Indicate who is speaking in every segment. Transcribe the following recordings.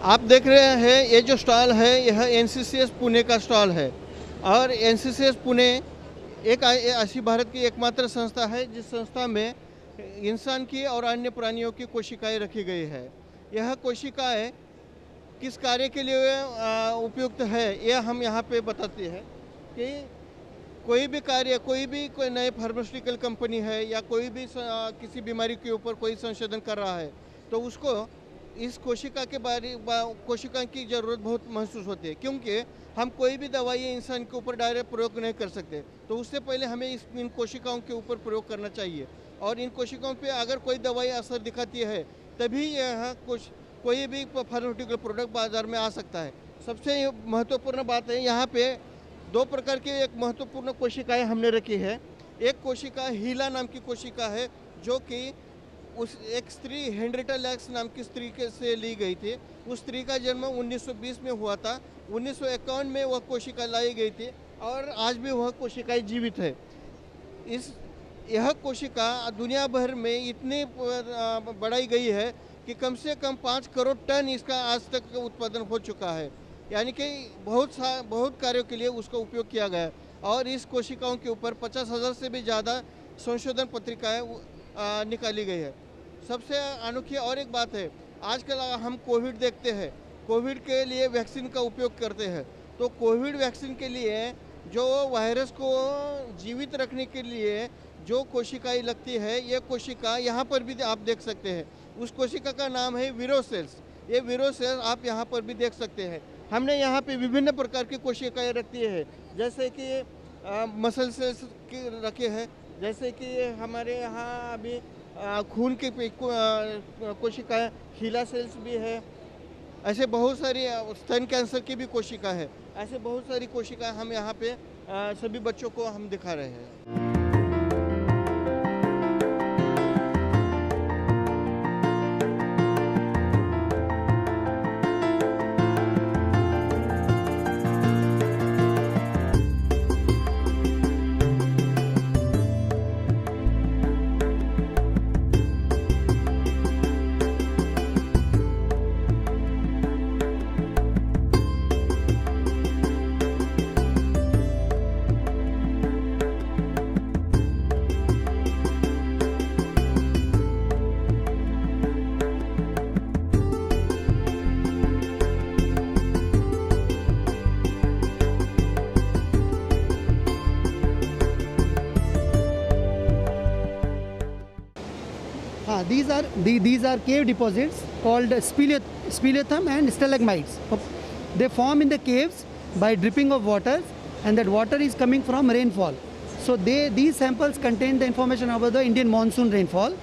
Speaker 1: आप देख रहे हैं ये जो स्टॉल है यह एनसीसीएस पुणे का स्टॉल है और एनसीसीएस पुणे एक ऐसी भारत की एकमात्र संस्था है जिस संस्था में इंसान की और अन्य प्राणियों की कोशिकाएं रखी गई है। यह कोशिकाएं किस कार्य के लिए उपयुक्त है यह हम यहाँ पे बताते हैं कि कोई भी कार्य कोई नए फार्मास्यूटिकल कंपनी है या कोई भी किसी बीमारी के ऊपर कोई संशोधन कर रहा है तो उसको इस कोशिका के कोशिका की ज़रूरत बहुत महसूस होती है, क्योंकि हम कोई भी दवाई इंसान के ऊपर डायरेक्ट प्रयोग नहीं कर सकते। तो उससे पहले हमें इन कोशिकाओं के ऊपर प्रयोग करना चाहिए और इन कोशिकाओं पे अगर कोई दवाई असर दिखाती है तभी यह कोई भी फार्मास्यूटिकल प्रोडक्ट बाज़ार में आ सकता है। सबसे महत्वपूर्ण बात है यहाँ पे दो प्रकार की एक महत्वपूर्ण कोशिकाएं हमने रखी है। एक कोशिका हीला नाम की कोशिका है जो कि उस एक स्त्री हेनरिटा लैक्स नाम की स्त्री से ली गई थी। उस स्त्री का जन्म 1920 में हुआ था। 1951 में वह कोशिका लाई गई थी और आज भी वह कोशिकाएं जीवित है। यह कोशिका दुनिया भर में इतनी बढ़ाई गई है कि कम से कम 5 करोड़ टन इसका आज तक उत्पादन हो चुका है, यानी कि बहुत कार्यों के लिए उसका उपयोग किया गया है। और इस कोशिकाओं के ऊपर 50,000 से भी ज़्यादा संशोधन पत्रिकाएं निकाली गई है। सबसे अनोखी और एक बात है, आजकल हम कोविड देखते हैं, कोविड के लिए वैक्सीन का उपयोग करते हैं। तो कोविड वैक्सीन के लिए जो वायरस को जीवित रखने के लिए जो कोशिकाएं लगती है, ये कोशिका यहाँ पर भी आप देख सकते हैं। उस कोशिका का नाम है वीरो सेल्स। ये वीरो सेल्स आप यहाँ पर भी देख सकते हैं। हमने यहाँ पे विभिन्न प्रकार की कोशिकाएं रखी है, जैसे कि मसल सेल्स रखे हैं, जैसे कि हमारे यहाँ अभी खून की कोशिकाएं, हीला सेल्स भी है। ऐसे बहुत सारी स्तन कैंसर की भी कोशिका है। ऐसे बहुत सारी कोशिकाएं हम यहाँ पे सभी बच्चों को हम दिखा रहे हैं।
Speaker 2: These are cave deposits called speleothem and stalagmites. They form in the caves by dripping of water, and that water is coming from rainfall. So these samples contain the information about the Indian monsoon rainfall,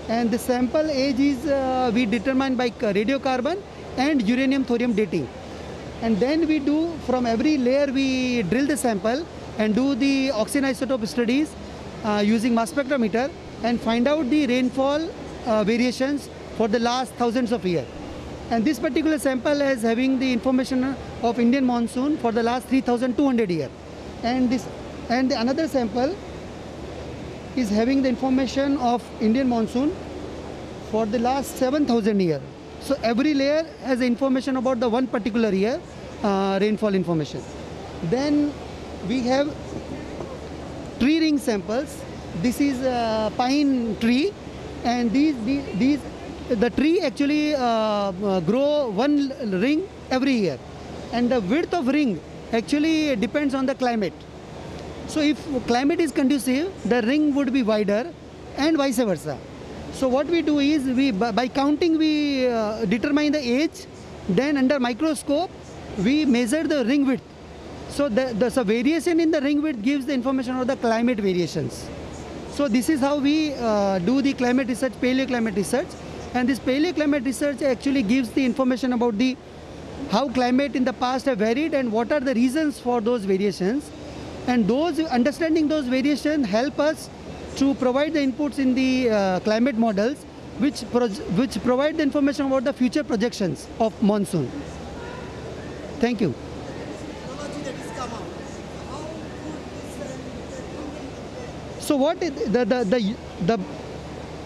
Speaker 2: and the sample age is we determine by radiocarbon and uranium thorium dating. And then we do, from every layer we drill the sample and do the oxygen isotope studies using mass spectrometer and find out the rainfall variations for the last thousands of years. And this particular sample is having the information of Indian monsoon for the last 3,200 years. And another sample is having the information of Indian monsoon for the last 7,000 years. So every layer has information about the one particular year rainfall information. Then we have tree ring samples. This is a pine tree, and the tree actually grow one ring every year, and the width of ring actually depends on the climate. So if climate is conducive, the ring would be wider and vice versa. So what we do is by counting we determine the age, then under microscope we measure the ring width. So the variation in the ring width gives the information of the climate variations. So this is how we do the climate research, paleoclimate research, and this paleoclimate research actually gives the information about how climate in the past have varied and what are the reasons for those variations. And understanding those variations help us to provide the inputs in the climate models, which provide the information about the future projections of monsoon. Thank you. So what is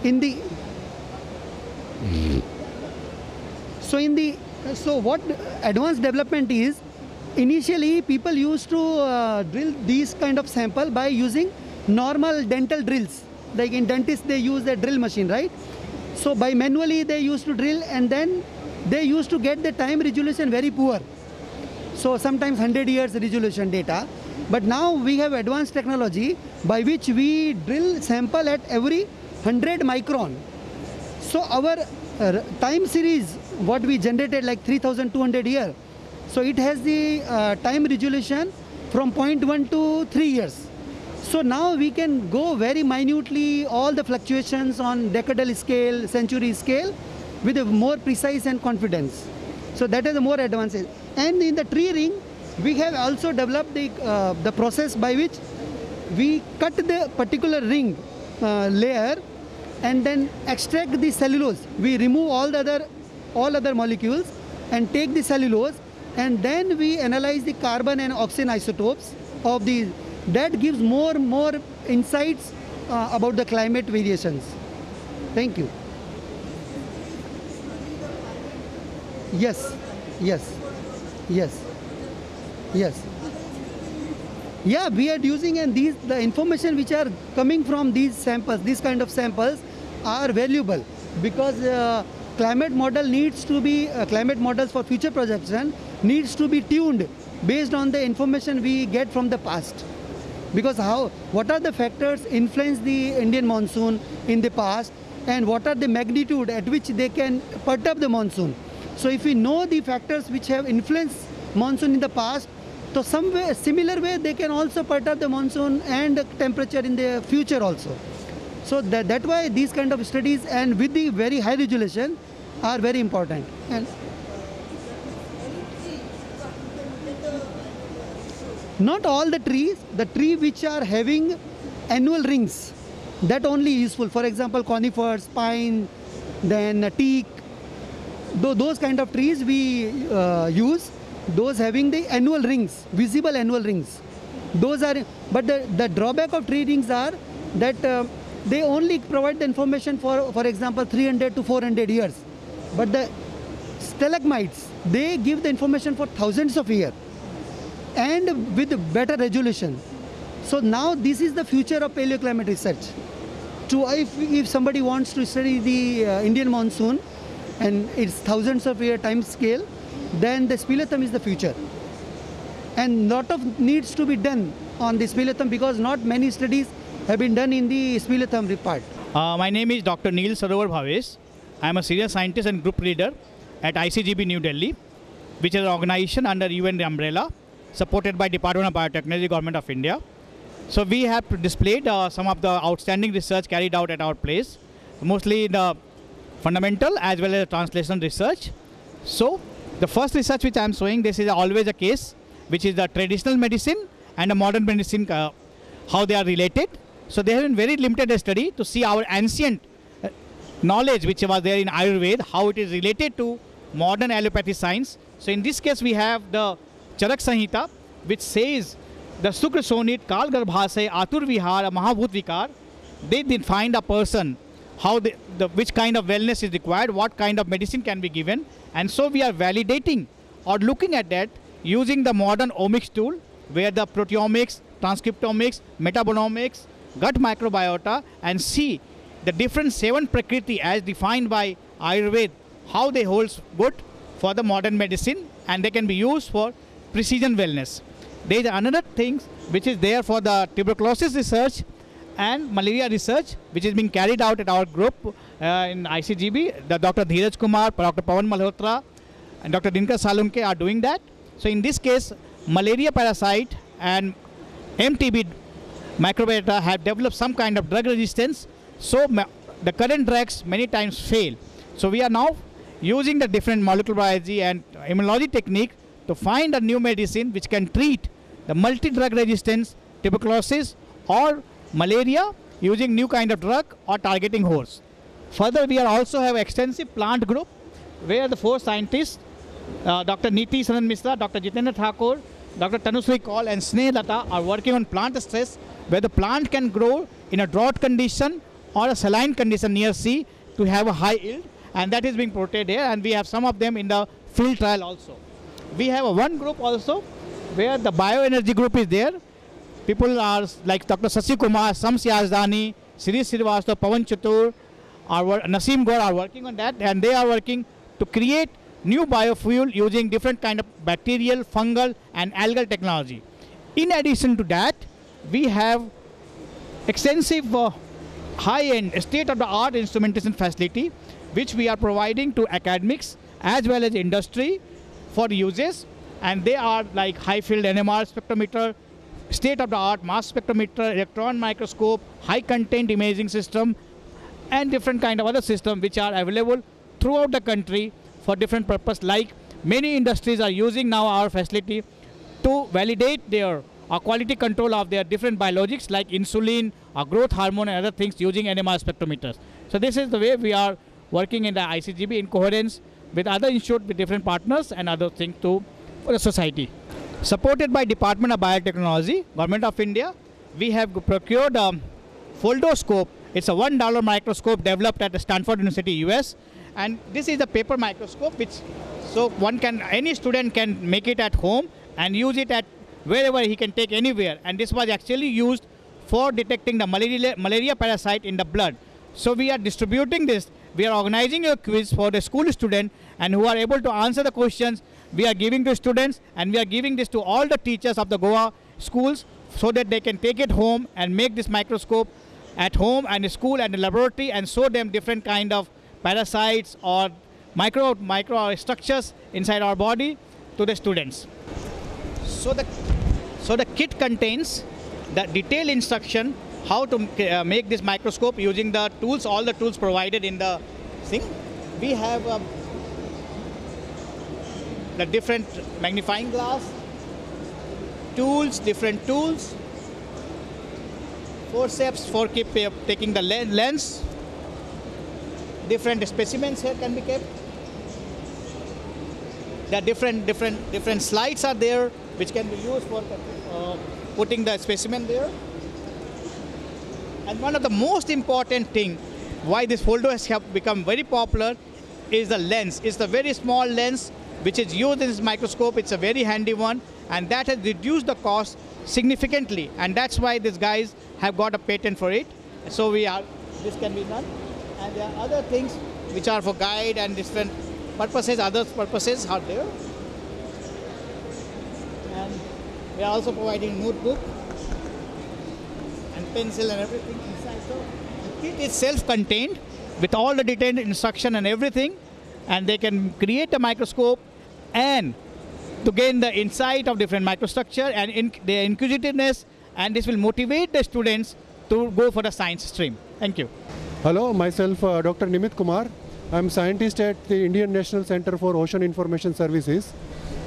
Speaker 2: in the So what advanced development is, initially people used to drill these kind of sample by using normal dental drills. Like in dentists they use a drill machine, right? So by manually they used to drill, and then they used to get the time resolution very poor. So sometimes 100 years resolution data. But now we have advanced technology by which we drill sample at every 100 micron. So our time series, what we generated like 3200 year, so it has the time resolution from 0.1 to 3 years. So now we can go very minutely all the fluctuations on decadal scale, century scale with a more precise and confidence. So that is a more advanced. And in the tree ring, we have also developed the process by which we cut the particular ring layer and then extract the cellulose. We remove all other molecules and take the cellulose, and then we analyze the carbon and oxygen isotopes of these. That gives more insights about the climate variations. Thank you. Yes, yes, yes, yes. Yeah, we are using, and the information which are coming from these samples, these kind of samples, are valuable, because climate model needs to be climate models for future projection needs to be tuned based on the information we get from the past. Because what are the factors influence the Indian monsoon in the past, and what are the magnitude at which they can perturb the monsoon. So if we know the factors which have influenced monsoon in the past, so some way, similar way they can also perturb the monsoon and temperature in the future also. So that's why these kind of studies, and with the very high resolution, are very important. And not all the tree which are having annual rings, that only useful. For example, conifers, pine, then teak, those kind of trees we use, those having the annual rings, visible annual rings. Those are, but the drawback of tree rings are that they only provide the information for example, 300 to 400 years. But the stalagmites, they give the information for thousands of years, and with better resolution. So now this is the future of paleoclimate research. If somebody wants to study the Indian monsoon, and it's thousands of year time scale, then the speleothem is the future. And lot of needs to be done on the speleothem, because not many studies have been done in the speleothem part.
Speaker 3: My name is Dr. Neil Sarovar Bhavesh. I am a senior scientist and group leader at ICGB New Delhi, which is an organization under UN umbrella, supported by Department of Biotechnology, Government of India. So we have displayed some of the outstanding research carried out at our place, mostly in the fundamental as well as translational research. So the first research which I am showing, this is always a case, which is the traditional medicine and the modern medicine, how they are related. So they have been very limited study to see our ancient knowledge which was there in Ayurveda, how it is related to modern allopathy science. So in this case we have the Charak Samhita, which says the Sukra Sonit, Kal Garbhasay, Atur Vihar, Mahabhut Vikar. They define a person, how which kind of wellness is required, what kind of medicine can be given. And so we are validating or looking at that using the modern omics tool, where the proteomics, transcriptomics, metabolomics, gut microbiota, and see the different 7 prakriti as defined by Ayurveda, how they hold good for the modern medicine, and they can be used for precision wellness. There is another thing which is there for the tuberculosis research and malaria research, which is being carried out at our group in ICGB. The Dr. Dheeraj Kumar, Dr. Pawan Malhotra, and Dr. Dinkar Salunke are doing that. So in this case, malaria parasite and MTB microbiota have developed some kind of drug resistance. So the current drugs many times fail. So we are now using the different molecular biology and immunology technique to find a new medicine which can treat the multi-drug resistance, tuberculosis or malaria using new kind of drug or targeting horse. Further, we are also have extensive plant group where the 4 scientists, Dr. Niti Sanan Misra, Dr. Jitendra Thakur, Dr. Tanushree Kaul and Sneh Lata are working on plant stress, where the plant can grow in a drought condition or a saline condition near sea to have a high yield, and that is being portrayed here, and we have some of them in the field trial also. We have one group also where the bioenergy group is there. People are like Dr. Sasi Kumar, Sams Yazdani, Sri Srivastava, Pawan Chatur, Naseem Gaur are working on that, and they are working to create new biofuel using different kind of bacterial, fungal and algal technology. In addition to that, we have extensive high-end state-of-the-art instrumentation facility which we are providing to academics as well as industry for uses, and they are like high-field NMR spectrometer, state-of-the-art mass spectrometer, electron microscope, high-content imaging system, and different kind of other systems which are available throughout the country for different purpose. Like many industries are using now our facility to validate their quality control of their different biologics like insulin, growth hormone and other things using NMR spectrometers. So this is the way we are working in the ICGB in coherence with other institutes, with different partners and other things for the society. Supported by Department of Biotechnology, Government of India, we have procured a Foldoscope. It's a $1 microscope developed at Stanford University, US, and this is a paper microscope which any student can make it at home and use it at wherever he can take anywhere. And this was actually used for detecting the malaria parasite in the blood. So we are distributing this. We are organizing a quiz for the school student, and who are able to answer the questions we are giving to students, and we are giving this to all the teachers of the Goa schools so that they can take it home and make this microscope at home and school and the laboratory and show them different kind of parasites or micro structures inside our body to the students. So the kit contains the detailed instruction how to make this microscope using the tools, all the tools provided in the thing. We have the different magnifying glass, different tools, forceps for taking the lens, different specimens here can be kept. The different slides are there which can be used for putting the specimen there. And one of the most important thing why this Foldo has become very popular is the lens. It's the very small lens which is used in this microscope. It's a very handy one, and that has reduced the cost significantly, and that's why these guys have got a patent for it. So this can be done, and there are other things which are for guide and different purposes, other purposes are there. And we are also providing notebook and pencil and everything inside. So the kit is self-contained with all the detailed instruction and everything, and they can create a microscope and to gain the insight of different microstructure and their inquisitiveness, and this will motivate the students to go for the science stream. Thank you.
Speaker 4: Hello, myself Dr. Nimit Kumar. I'm scientist at the Indian National Center for Ocean Information Services,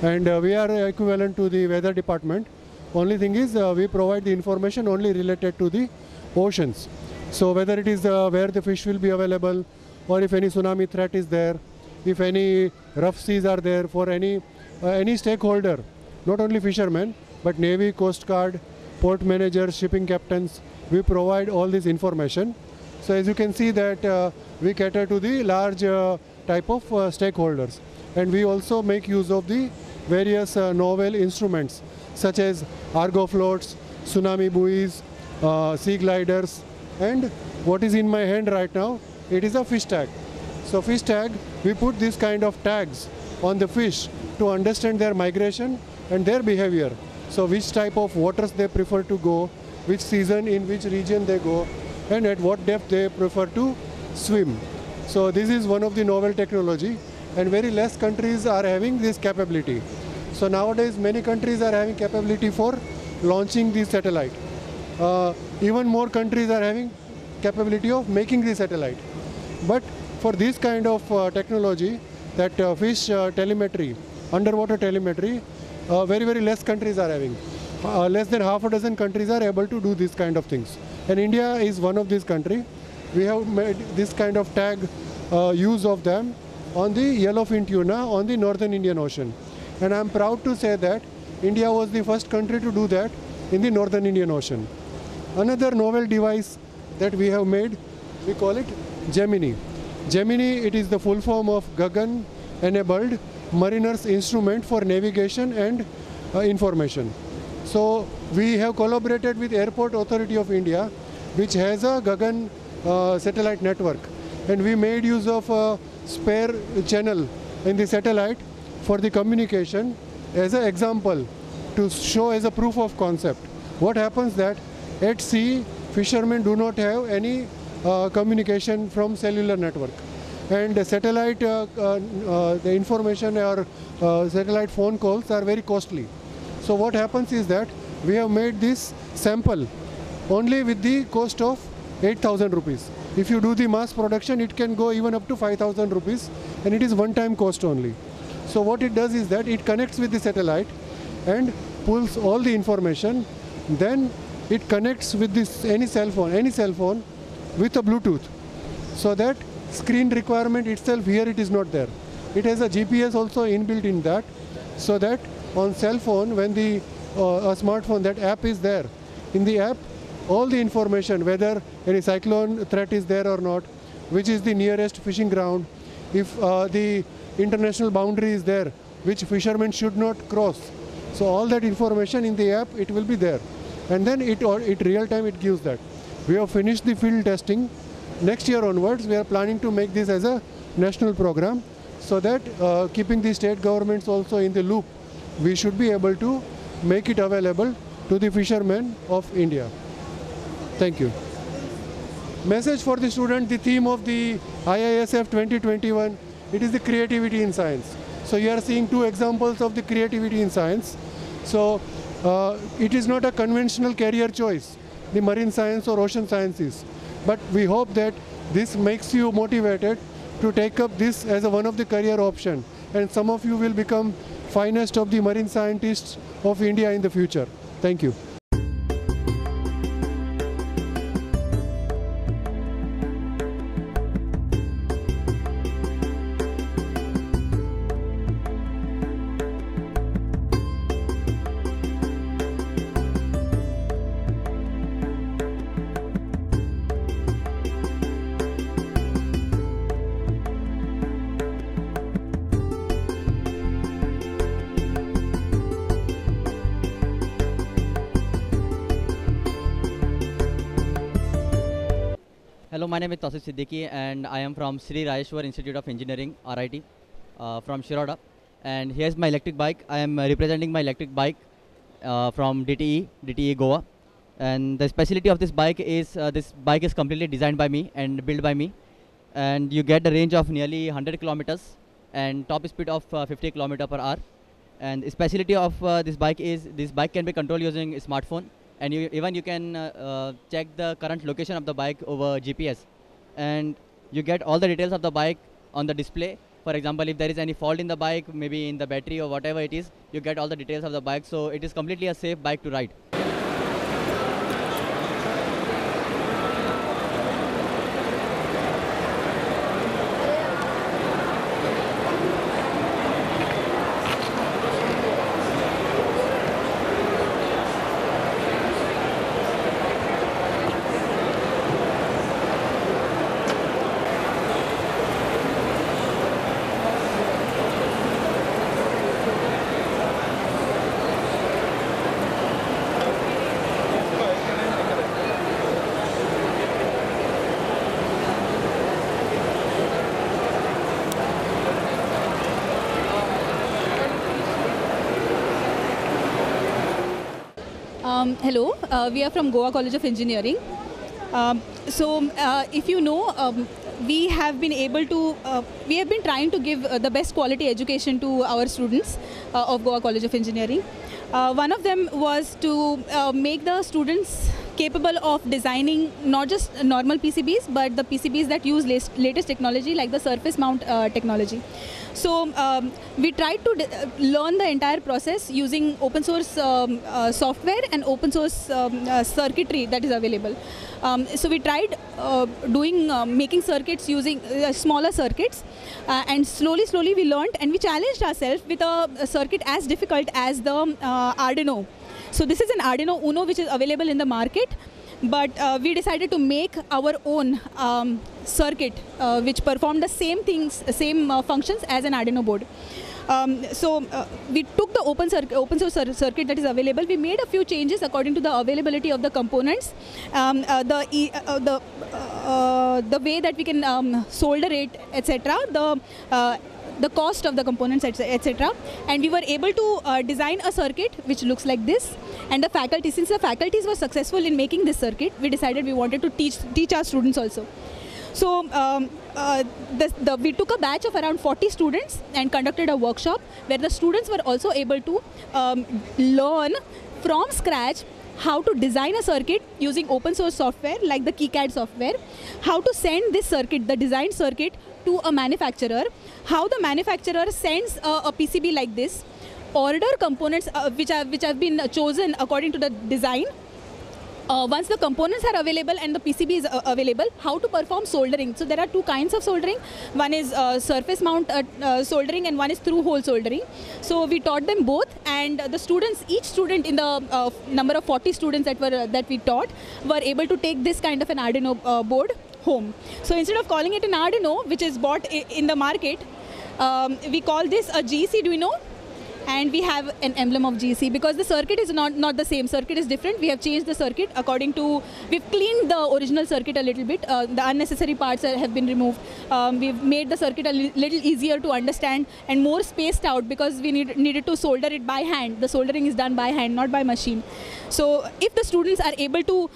Speaker 4: and we are equivalent to the weather department. Only thing is we provide the information only related to the oceans. So whether it is where the fish will be available, or if any tsunami threat is there, if any rough seas are there, for any stakeholder, not only fishermen, but Navy, Coast Guard, port managers, shipping captains, we provide all this information. So as you can see that we cater to the large type of stakeholders, and we also make use of the various novel instruments such as Argo floats, tsunami buoys, sea gliders, and what is in my hand right now, it is a fish tag. So fish tag, we put this kind of tags on the fish to understand their migration and their behavior. So which type of waters they prefer to go, which season, in which region they go, and at what depth they prefer to swim. So this is one of the novel technology, and very less countries are having this capability. So nowadays many countries are having capability for launching the satellite. Even more countries are having capability of making the satellite. But for this kind of technology, that fish telemetry, underwater telemetry, very less countries are having. Less than half a dozen countries are able to do this kind of things. And India is one of these countries. We have made this kind of tag use of them on the yellowfin tuna on the northern Indian Ocean. And I am proud to say that India was the first country to do that in the northern Indian Ocean. Another novel device that we have made, we call it Gemini. Gemini, it is the full form of Gagan enabled mariner's instrument for navigation and information. So we have collaborated with Airport Authority of India, which has a Gagan satellite network, and we made use of a spare channel in the satellite for the communication as an example to show as a proof of concept. What happens that at sea fishermen do not have any communication from cellular network, and the satellite the information or satellite phone calls are very costly. So what happens is that we have made this sample only with the cost of 8,000 rupees. If you do the mass production, it can go even up to 5,000 rupees, and it is one-time cost only. So what it does is that it connects with the satellite and pulls all the information. Then it connects with this any cell phone with a Bluetooth, so that screen requirement itself here it is not there. It has a GPS also inbuilt in that, so that on cell phone when the a smartphone, that app is there. In the app, all the information, whether any cyclone threat is there or not, which is the nearest fishing ground, if the international boundary is there, which fishermen should not cross. So all that information in the app, it will be there. And then it real time it gives that. We have finished the field testing. Next year onwards, we are planning to make this as a national program, so that keeping the state governments also in the loop, we should be able to make it available to the fishermen of India. Thank you. Message for the student, the theme of the IISF 2021, it is the creativity in science. So you are seeing two examples of the creativity in science. So it is not a conventional career choice, the marine science or ocean sciences. But we hope that this makes you motivated to take up this as one of the career option. And some of you will become finest of the marine scientists of India in the future. Thank you.
Speaker 5: Hello, my name is Tausif Siddiqui and I am from Sri Rajeshwar Institute of Engineering, RIT, from Shiroda. And here's my electric bike. I am representing my electric bike from DTE Goa. And the specialty of this bike is completely designed by me and built by me. And you get the range of nearly 100 kilometers and top speed of 50 kilometers per hour. And the specialty of this bike is this bike can be controlled using a smartphone. And you can check the current location of the bike over GPS, and you get all the details of the bike on the display. For example, if there is any fault in the bike, maybe in the battery or whatever it is, you get all the details of the bike. So it is completely a safe bike to ride.
Speaker 6: Hello, we are from Goa College of Engineering. If you know, we have been trying to give the best quality education to our students of Goa College of Engineering. One of them was to make the students capable of designing not just normal PCBs, but the PCBs that use latest technology like the surface mount technology. So we tried to learn the entire process using open source software and open source circuitry that is available. So we tried making circuits using smaller circuits, and slowly we learned, and we challenged ourselves with a circuit as difficult as the Arduino. So this is an Arduino Uno which is available in the market. but we decided to make our own circuit which performed the same things, same functions as an Arduino board. So we took the open source circuit that is available. We made a few changes according to the availability of the components, the way that we can solder it, etc. The cost of the components, etc. And we were able to design a circuit which looks like this. And the faculty, since the faculties were successful in making this circuit, we decided we wanted to teach our students also. So we took a batch of around 40 students and conducted a workshop where the students were also able to learn from scratch how to design a circuit using open source software like the KiCad software, how to send this circuit, the designed circuit, to a manufacturer, how the manufacturer sends a PCB like this, order components which have been chosen according to the design. Once the components are available and the PCB is available, how to perform soldering. So there are two kinds of soldering. One is surface mount soldering and one is through hole soldering. So we taught them both, and the students, each student in the number of 40 students that we taught, were able to take this kind of an Arduino board home. So instead of calling it an Arduino, which is bought in the market, we call this a GC Duino. And we have an emblem of GC because the circuit is not the same. Circuit is different. We have changed the circuit according to, we've cleaned the original circuit a little bit. The unnecessary parts have been removed. We've made the circuit a little easier to understand and more spaced out because we needed to solder it by hand. The soldering is done by hand, not by machine. So if the students are able to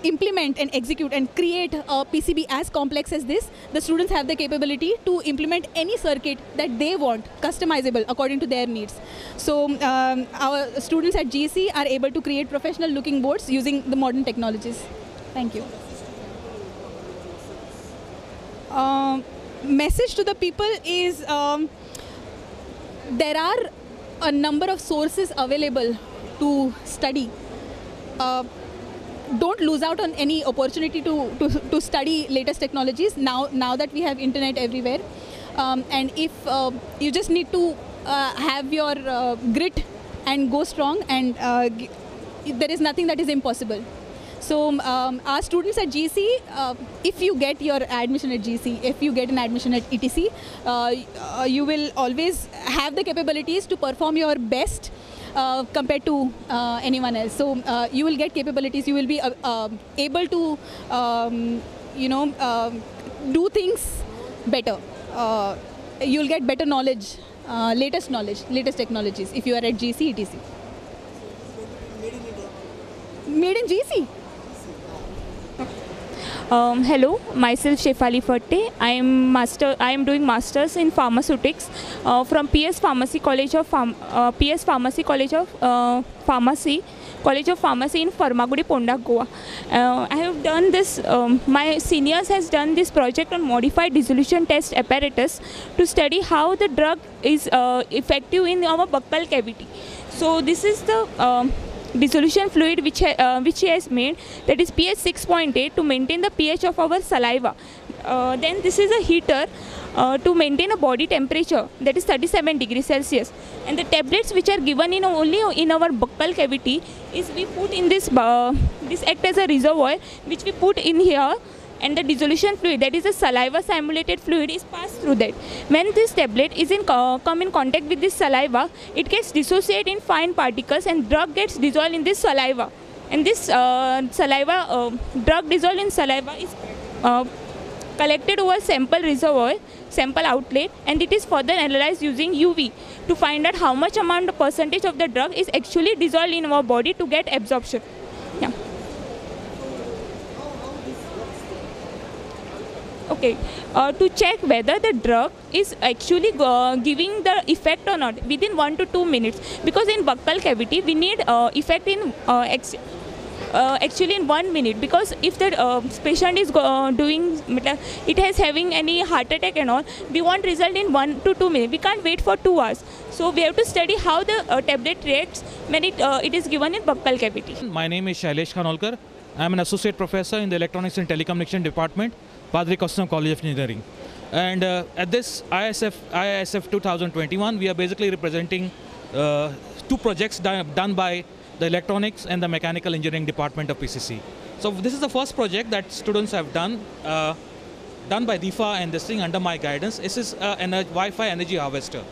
Speaker 6: implement and execute and create a PCB as complex as this, the students have the capability to implement any circuit that they want, customizable according to their needs. So our students at GC are able to create professional looking boards using the modern technologies. Thank you. Message to the people is there are a number of sources available to study. Don't lose out on any opportunity to study latest technologies now that we have internet everywhere. And if you just need to have your grit and go strong, and there is nothing that is impossible. So our students at GC, if you get your admission at GC, if you get an admission at ETC, you will always have the capabilities to perform your best compared to anyone else. So you will get capabilities, you will be able to do things better. You will get better knowledge, latest technologies if you are at GC, ETC. Made in GC?
Speaker 7: Hello, myself Shefali Fatte. I am doing masters in pharmaceutics from PS Pharmacy College of Pharmacy in Farmagudi, Pondak, Goa. I have done this. My seniors has done this project on modified dissolution test apparatus to study how the drug is effective in our buccal cavity. So this is the dissolution fluid which he has made, that is pH 6.8 to maintain the pH of our saliva. Then this is a heater to maintain a body temperature, that is 37 degrees Celsius. And the tablets which are given in only in our buccal cavity is we put in this, this act as a reservoir which we put in here, and the dissolution fluid, that is a saliva simulated fluid, is passed through that. When this tablet is come in contact with this saliva, it gets dissociated in fine particles and drug gets dissolved in this saliva. And this drug dissolved in saliva is collected over sample reservoir, sample outlet, and it is further analyzed using UV to find out how much amount percentage of the drug is actually dissolved in our body to get absorption. Yeah. Okay, to check whether the drug is actually giving the effect or not within 1 to 2 minutes, because in buccal cavity we need effect in actually in 1 minute, because if the patient is it has having any heart attack and all, we want result in 1 to 2 minutes. We can't wait for 2 hours. So we have to study how the tablet reacts when it is given in buccal cavity. My name is Shailesh Khanolkar. I am an associate professor in the Electronics and Telecommunication Department, Padri Custom College of Engineering. And at this IISF 2021, we are basically representing 2 projects done by the Electronics and the Mechanical Engineering Department of PCC.
Speaker 8: So this is the first project that students have done by DIFA and this thing under my guidance. This is a Wi-Fi energy harvester.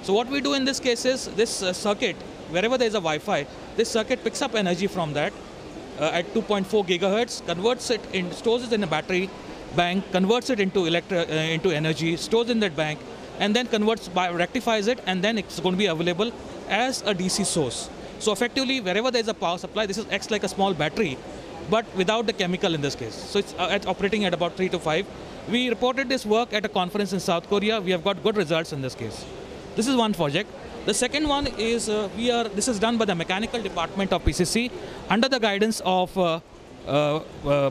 Speaker 8: So what we do in this case is this circuit, wherever there is a Wi-Fi, this circuit picks up energy from that at 2.4 gigahertz, converts it in, stores it in a battery bank, converts it into energy, stores in that bank, and then rectifies it, and then it's going to be available as a DC source. So effectively, wherever there is a power supply, this acts like a small battery, but without the chemical in this case. So it's operating at about 3 to 5. We reported this work at a conference in South Korea. We have got good results in this case. This is one project. The second one is this is done by the mechanical department of PCC under the guidance of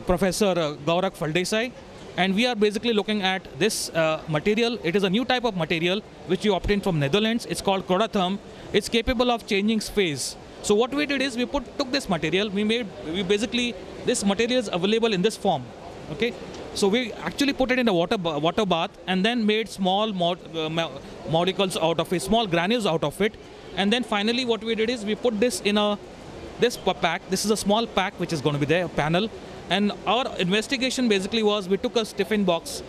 Speaker 8: Professor Gaurak Faldesai. And we are basically looking at this material. It is a new type of material which we obtained from Netherlands. It's called Kodatherm. It's capable of changing phase. So what we did is we took this material. This material is available in this form. Okay. So we actually put it in a water bath and then made small molecules out of it, small granules out of it. And then finally what we did is we put this in this pack. This is a small pack which is going to be there, a panel. And our investigation basically was we took a stiffened box,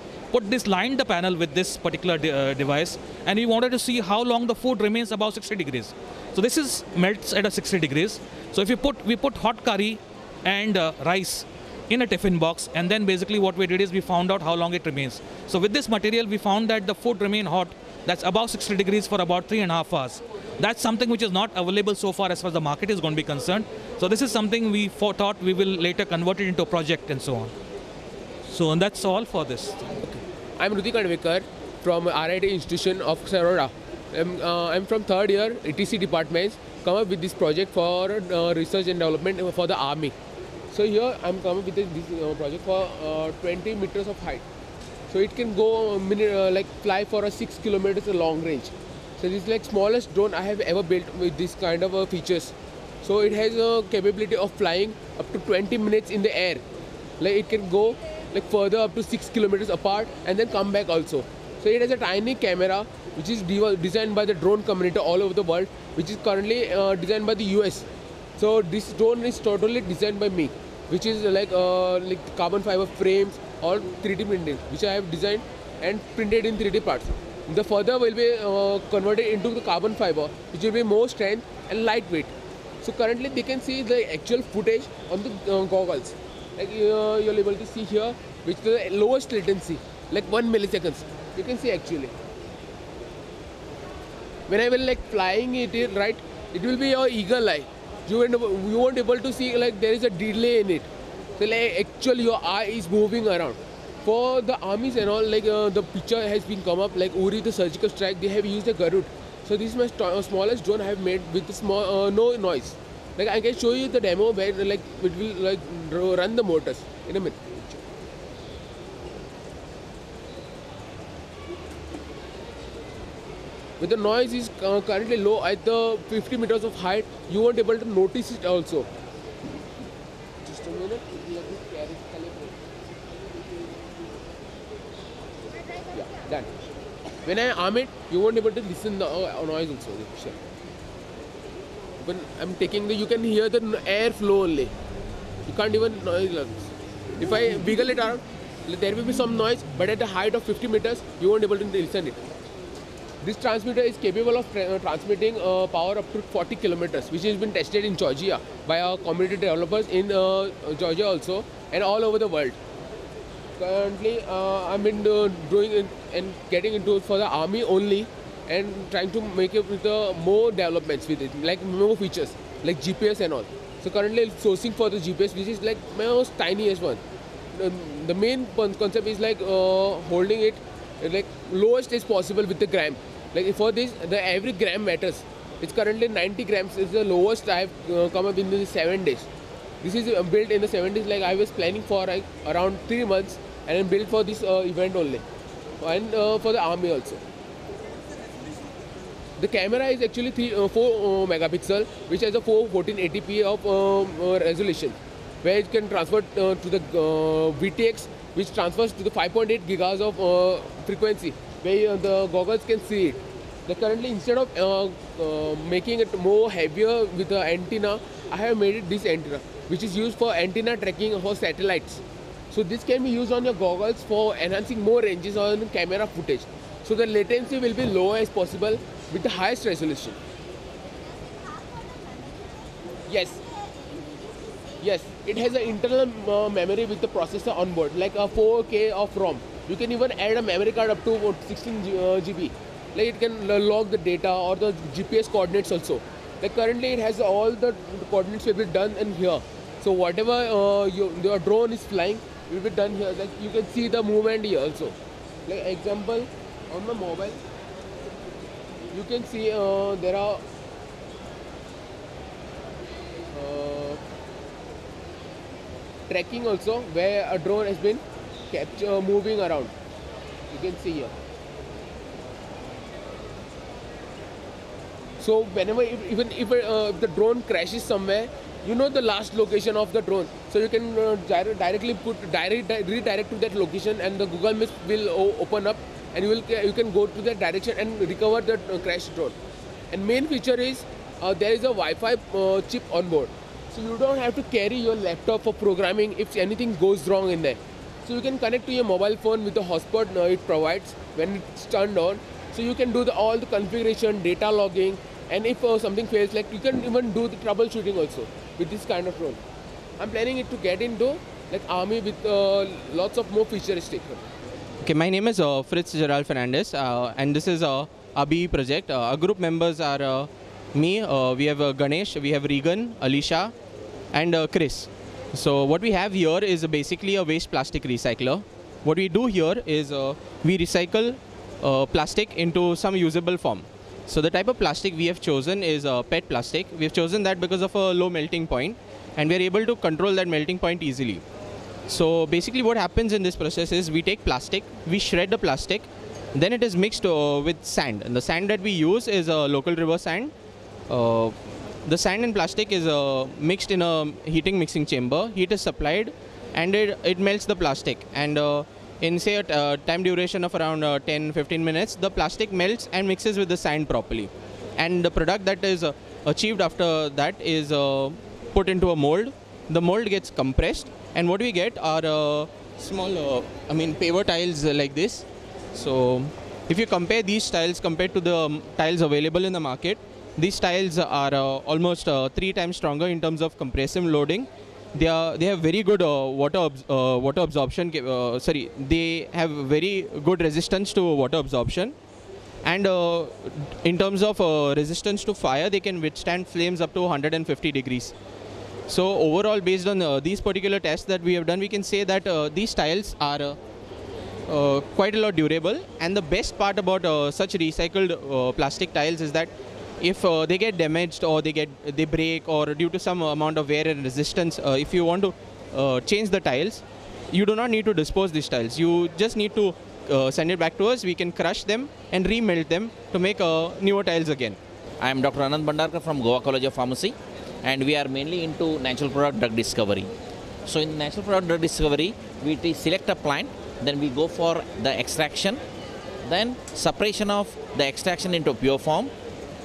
Speaker 8: lined the panel with this particular device, and we wanted to see how long the food remains above 60 degrees. So this melts at a 60 degrees. So if we put hot curry and rice in a tiffin box, and then basically what we did is we found out how long it remains. So with this material, we found that the food remained hot, that's above 60 degrees for about 3.5 hours. That's something which is not available so far as the market is going to be concerned. So this is something we thought we will later convert it into a project and so on. So and that's all for this.
Speaker 9: Okay. I'm Ruti Kadvekar from RIT Institution of Shiroda. I'm from third year ETC department, come up with this project for research and development for the army. So here I'm coming with this project for 20 meters of height. So it can go fly for a 6 kilometers long range. So this is like smallest drone I have ever built with this kind of features. So it has a capability of flying up to 20 minutes in the air. Like it can go further up to 6 kilometers apart and then come back also. So it has a tiny camera which is designed by the drone community all over the world, which is currently designed by the US. So this drone is totally designed by me, which is like carbon fiber frames or 3D printed, which I have designed and printed in 3D parts. The further will be converted into the carbon fiber, which will be more strength and lightweight. So currently they can see the actual footage on the goggles. Like you're able to see here, which is the lowest latency, like 1 milliseconds. You can see actually. When I will flying it right, it will be your eagle eye. You won't able to see there is a delay in it. So actually your eye is moving around. For the armies and all, the picture has been come up, like Uri the surgical strike, they have used a Garud. So this is my smallest drone I have made with the small no noise. I can show you the demo where it will run the motors in a minute. With the noise is currently low at the 50 meters of height, you won't able to notice it also. Just a minute, let me carry calibrate. Yeah, done. When I arm it, you won't able to listen the noise also. Sure. When I'm taking you can hear the air flow only. You can't even noise. If I wiggle it around, there will be some noise, but at the height of 50 meters, you won't able to listen it. This transmitter is capable of transmitting power up to 40 kilometers, which has been tested in Georgia by our community developers in Georgia also and all over the world. Currently, I've been doing it and getting into it for the army only and trying to make it with more developments with it, like more features, like GPS and all. So currently sourcing for the GPS, which is like most tiniest one. The main concept is holding it lowest is possible with the gram. For this, every gram matters. It's currently 90 grams is the lowest I have come up in the 7 days. This is built in the 7 days. I was planning for around 3 months and then built for this event only, and for the army also. The camera is actually 4 megapixel, which has a 1480p of resolution, where it can transfer to the VTX, which transfers to the 5.8 gigahertz of frequency, where the goggles can see it. Currently, instead of making it more heavier with the antenna, I have made it this antenna, which is used for antenna tracking for satellites. So this can be used on your goggles for enhancing more ranges on camera footage. So the latency will be low as possible with the highest resolution. Yes. Yes, it has an internal memory with the processor on board, like a 4K of ROM. You can even add a memory card up to 16 GB. Like it can log the data or the GPS coordinates also. Like currently it has all the coordinates will be done in here. So whatever your drone is flying will be done here. Like you can see the movement here also. Like example, on my mobile, you can see there are tracking also where a drone has been moving around. You can see here. So whenever, even if the drone crashes somewhere, you know the last location of the drone. So you can directly redirect to that location, and the Google Maps will open up, and you can go to that direction and recover the crashed drone. And main feature is there is a Wi-Fi chip on board. So you don't have to carry your laptop for programming if anything goes wrong in there. So you can connect to your mobile phone with the hotspot it provides when it's turned on. So you can do all the configuration, data logging, and if something fails, like you can even do the troubleshooting also with this kind of drone. I'm planning it to get into like army with lots of more futuristic.
Speaker 10: Okay, my name is Fritz Gerald Fernandez, and this is our BE project. Our group members are me, we have Ganesh, we have Regan, Alicia, and Chris. So what we have here is basically a waste plastic recycler. What we do here is we recycle plastic into some usable form. So the type of plastic we have chosen is PET plastic. We have chosen that because of a low melting point, and we are able to control that melting point easily. So basically what happens in this process is we take plastic, we shred the plastic, then it is mixed with sand. And the sand that we use is a local river sand. The sand and plastic is mixed in a heating mixing chamber. Heat is supplied and it melts the plastic. And in say a time duration of around 10-15 minutes, the plastic melts and mixes with the sand properly. And the product that is achieved after that is put into a mold. The mold gets compressed, and what we get are small, paver tiles like this. So if you compare these tiles compared to the tiles available in the market, these tiles are almost 3 times stronger in terms of compressive loading. They have very good water absorption. They have very good resistance to water absorption, and in terms of resistance to fire, they can withstand flames up to 150 degrees. So overall, based on these particular tests that we have done, we can say that these tiles are quite a lot durable. And the best part about such recycled plastic tiles is that if they get damaged or they break, or due to some amount of wear and resistance, if you want to change the tiles, you do not need to dispose these tiles. You just need to send it back to us. We can crush them and remelt them to make newer tiles again.
Speaker 11: I am Dr. Anand Bhandarkar from Goa College of Pharmacy, and we are mainly into natural product drug discovery. So in natural product drug discovery, we select a plant, then we go for the extraction, then separation of the extraction into pure form,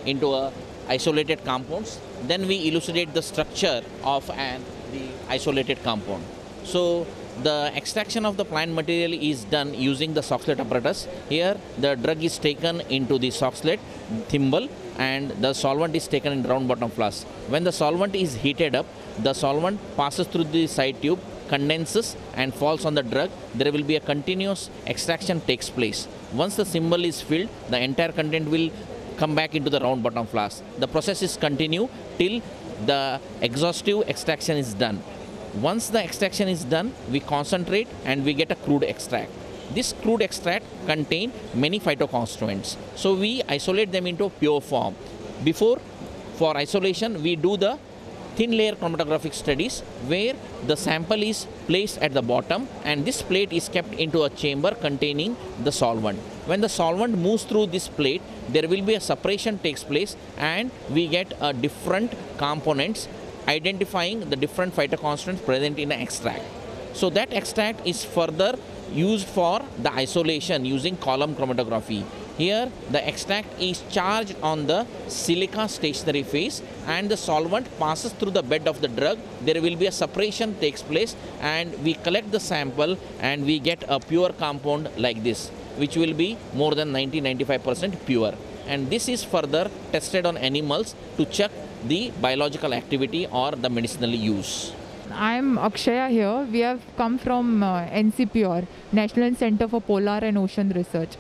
Speaker 11: into isolated compounds. Then we elucidate the structure of the isolated compound. So the extraction of the plant material is done using the Soxhlet apparatus. Here the drug is taken into the Soxhlet thimble, and the solvent is taken in round bottom flask. When the solvent is heated up, the solvent passes through the side tube, condenses and falls on the drug. There will be a continuous extraction takes place. Once the thimble is filled, the entire content will come back into the round bottom flask. The process is continue till the exhaustive extraction is done. Once the extraction is done, we concentrate and we get a crude extract. This crude extract contains many phytoconstituents. So we isolate them into pure form. For isolation, we do the thin layer chromatographic studies where the sample is placed at the bottom, and this plate is kept into a chamber containing the solvent. When the solvent moves through this plate, there will be a separation takes place, and we get different components identifying the different phytoconstituents present in the extract. So that extract is further used for the isolation using column chromatography. Here the extract is charged on the silica stationary phase and the solvent passes through the bed of the drug. There will be a separation takes place and we collect the sample and we get a pure compound like this, which will be more than 90-95% pure. And this is further tested on animals to check the biological activity or the medicinal use.
Speaker 12: I am Akshaya here. We have come from NCPOR, National Center for Polar and Ocean Research.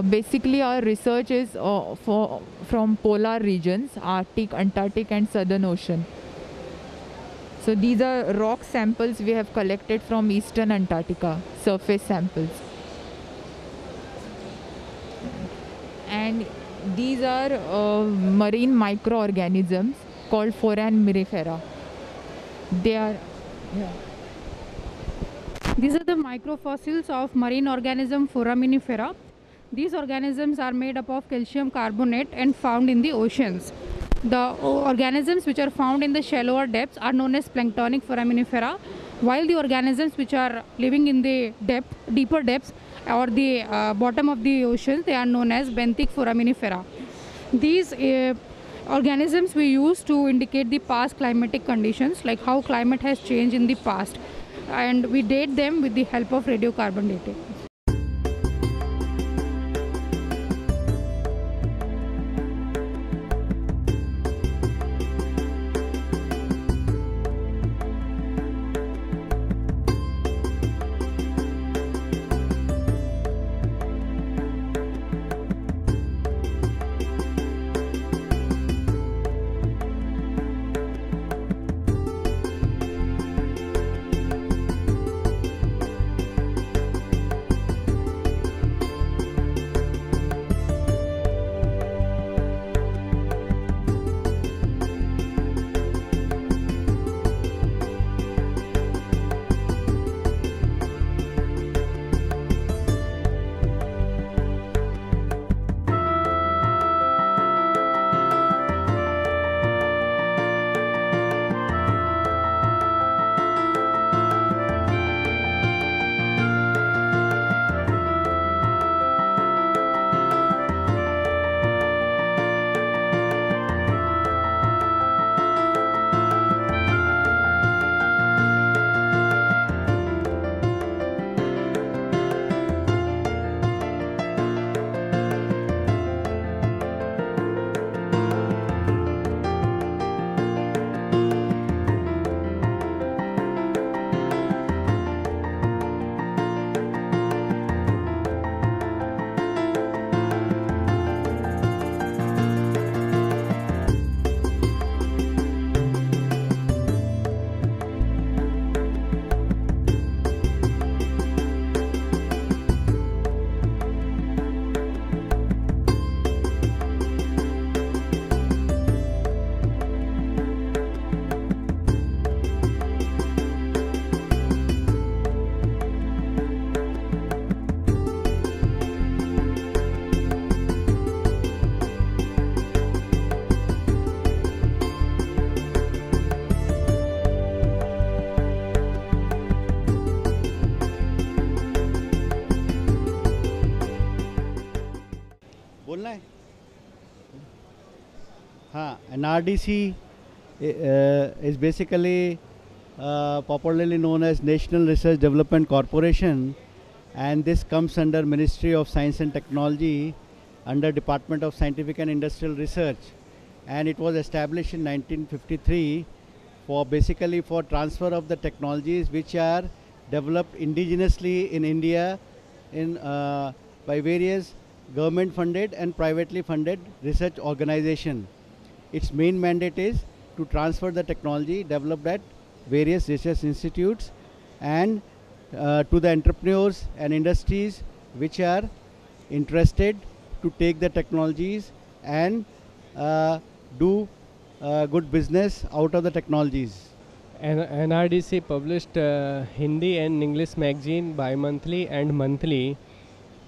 Speaker 12: Basically our research is from polar regions, Arctic, Antarctic and Southern Ocean. So these are rock samples we have collected from Eastern Antarctica, surface samples. And these are marine microorganisms called Foraminifera. They are,
Speaker 13: These are the microfossils of marine organism Foraminifera. These organisms are made up of calcium carbonate and found in the oceans. The organisms which are found in the shallower depths are known as planktonic Foraminifera, while the organisms which are living in the deeper depths or the bottom of the oceans, they are known as benthic Foraminifera. These organisms we use to indicate the past climatic conditions, like how climate has changed in the past, and we date them with the help of radiocarbon dating.
Speaker 14: NRDC is basically popularly known as National Research Development Corporation, and this comes under Ministry of Science and Technology under Department of Scientific and Industrial Research, and it was established in 1953 for basically for transfer of the technologies which are developed indigenously in India by various government funded and privately funded research organization. Its main mandate is to transfer the technology developed at various research institutes and to the entrepreneurs and industries which are interested to take the technologies and do good business out of the technologies.
Speaker 15: NRDC published Hindi and English magazine bi-monthly and monthly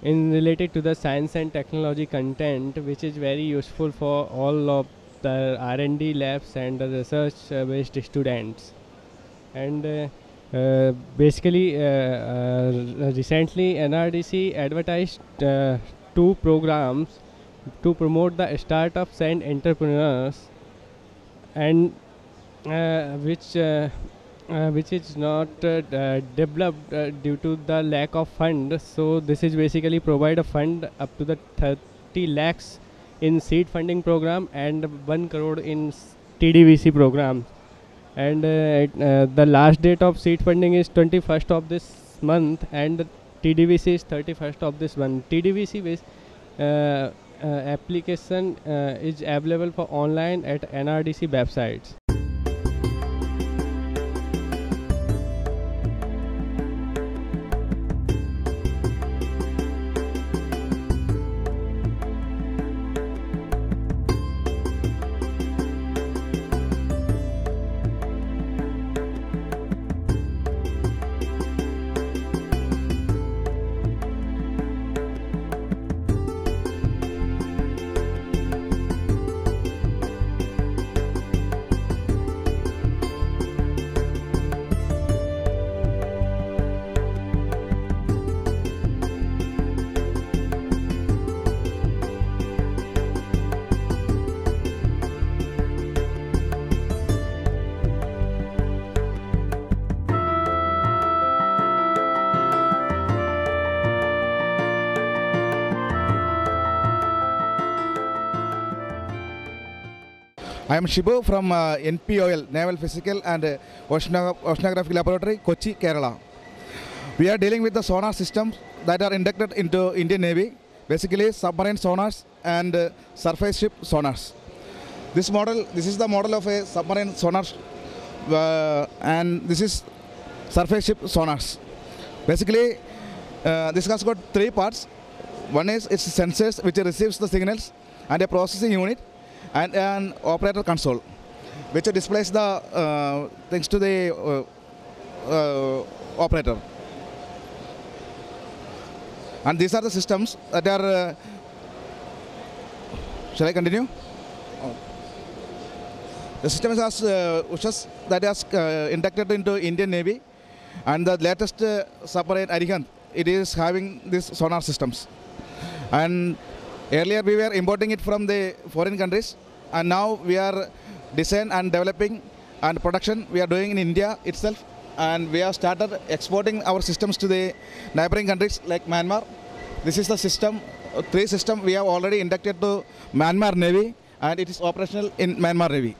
Speaker 15: in related to the science and technology content, which is very useful for all of the R&D labs and the research based students. And basically recently NRDC advertised two programs to promote the startups and entrepreneurs, and which is not developed due to the lack of fund. So this is basically provide a fund up to the 30 lakhs in seed funding program and 1 crore in TDVC program. And the last date of seed funding is 21st of this month, and TDVC is 31st of this month. TDVC based application is available for online at NRDC websites.
Speaker 16: I am Shibu from NPOL, Naval Physical and Oceanographic Laboratory, Kochi, Kerala. We are dealing with the sonar systems that are inducted into Indian Navy, basically submarine sonars and surface ship sonars. This is the model of a submarine sonar, and this is surface ship sonars. Basically, this has got three parts. One is its sensors, which receives the signals, and a processing unit, and an operator console, which displays the things to the operator. And these are the systems that are. Shall I continue? The system is that is inducted into Indian Navy, and the latest submarine Arihant, it is having these sonar systems. And earlier we were importing it from the foreign countries, and now we are design and developing and production we are doing in India itself, and we have started exporting our systems to the neighboring countries like Myanmar. This is the system, three systems we have already inducted to Myanmar Navy, and it is operational in Myanmar Navy.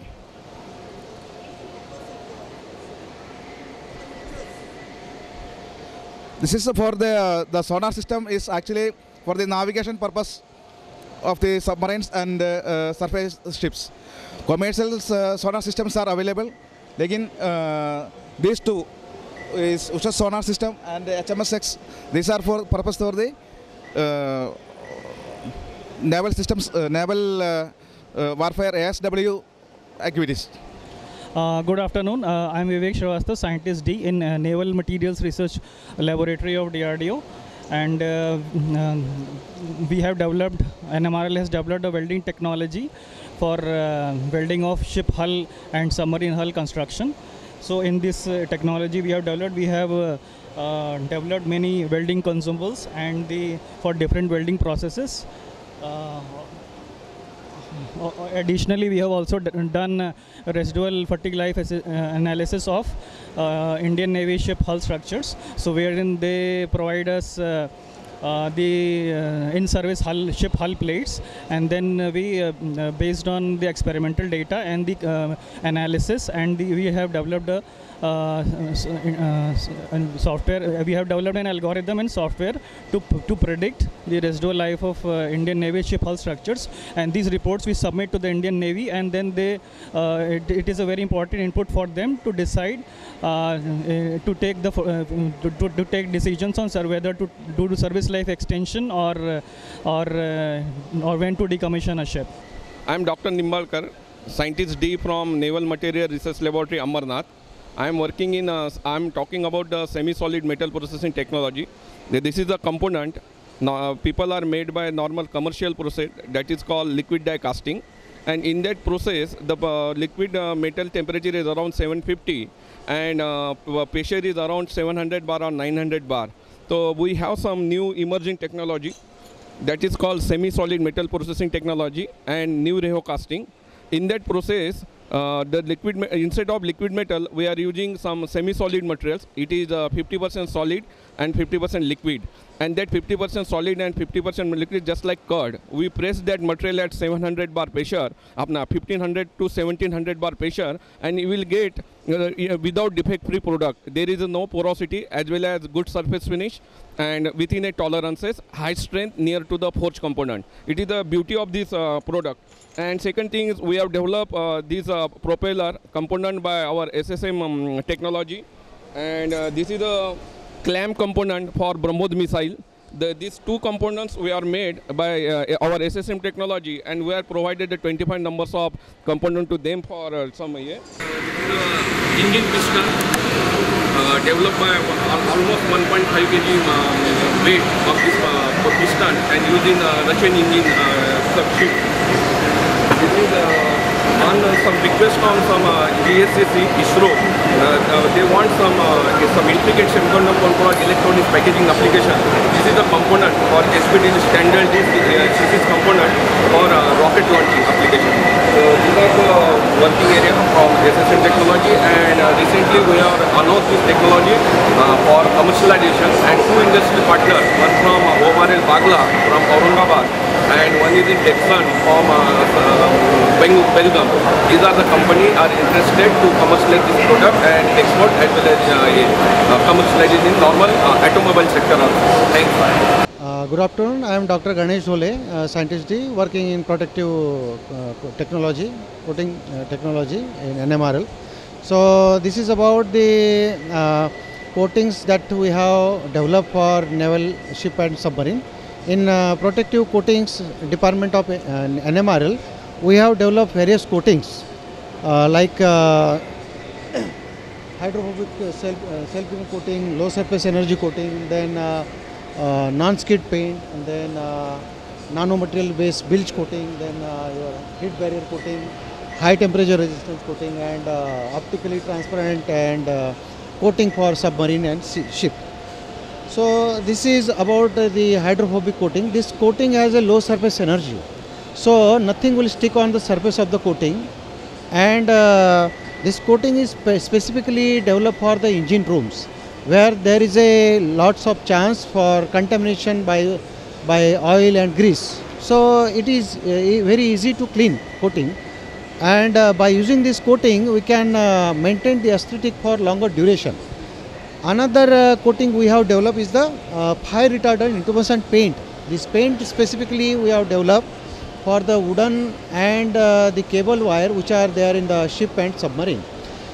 Speaker 16: This is for the sonar system is actually for the navigation purpose of the submarines and surface ships. Commercial sonar systems are available. Again, these two is Usha sonar system and HMSX. These are for purpose for the naval systems, naval warfare ASW activities.
Speaker 17: Good afternoon. I am Vivek Shrivastava, Scientist D in Naval Materials Research Laboratory of DRDO. And we have developed, NMRL has developed a welding technology for welding of ship hull and submarine hull construction. So in this technology we have developed many welding consumables and for different welding processes. Additionally, we have also done residual fatigue life analysis of Indian Navy ship hull structures. So wherein they provide us the in-service ship hull plates, and then we based on the experimental data and the analysis, and we have developed a software. We have developed an algorithm and software to predict the residual life of Indian Navy ship hull structures, and these reports we submit to the Indian Navy, and then they it is a very important input for them to decide to take to take decisions on whether to do service life extension or when to decommission a ship.
Speaker 18: I am Dr. Nimbalkar, Scientist D from Naval Material Research Laboratory, Amarnath. I am working in, I am talking about the semi-solid metal processing technology. This is a component. Now, people are made by a normal commercial process that is called liquid die casting. And in that process, the liquid metal temperature is around 750 and pressure is around 700 bar or 900 bar. So we have some new emerging technology that is called semi-solid metal processing technology and new reho casting. In that process, the instead of liquid metal, we are using some semi-solid materials. It is 50% solid and 50% liquid. And that 50% solid and 50% liquid, just like curd, we press that material at 700 bar pressure, 1500 to 1700 bar pressure, and you will get without defect-free product. There is no porosity as well as good surface finish, and within a tolerances, high strength near to the forged component. It is the beauty of this product. And second thing is we have developed this propeller component by our SSM technology, and this is a clamp component for BrahMos missile. These two components we are made by our SSM technology, and we are provided the 25 numbers of component to them for some year. Engine piston developed by almost 1.5 kg weight of this piston and using Russian engine subship. This is on some request from some GSSC, ISRO. They want some intricate semiconductor electronics packaging application. This is the component for SPDC standard. This is component for rocket launching application. So these are the working area from SSM technology, and recently we have announced this technology for commercialization, and two industry partners, one from OMRL Bagla from Aurangabad and one is in Dexon from Belgium. These are the company are interested to commercialize this product and export as well as commercialize it in normal automobile sector also. Thanks.
Speaker 2: Good afternoon. I am Dr. Ganesh Dhole, scientist D, working in protective technology, coating technology in NMRL. So this is about the coatings that we have developed for naval ship and submarine. In protective coatings department of NMRL, we have developed various coatings like hydrophobic self-cleaning coating, low surface energy coating, then non-skid paint, and then nanomaterial based bilge coating, then your heat barrier coating, high temperature resistance coating, and optically transparent and coating for submarine and ship. So this is about the hydrophobic coating. This coating has a low surface energy, so nothing will stick on the surface of the coating, and this coating is specifically developed for the engine rooms, where there is a lots of chance for contamination by oil and grease. So it is very easy to clean coating, and by using this coating we can maintain the aesthetic for longer duration. Another coating we have developed is the fire retardant intumescent paint. This paint specifically we have developed for the wooden and the cable wire which are there in the ship and submarine.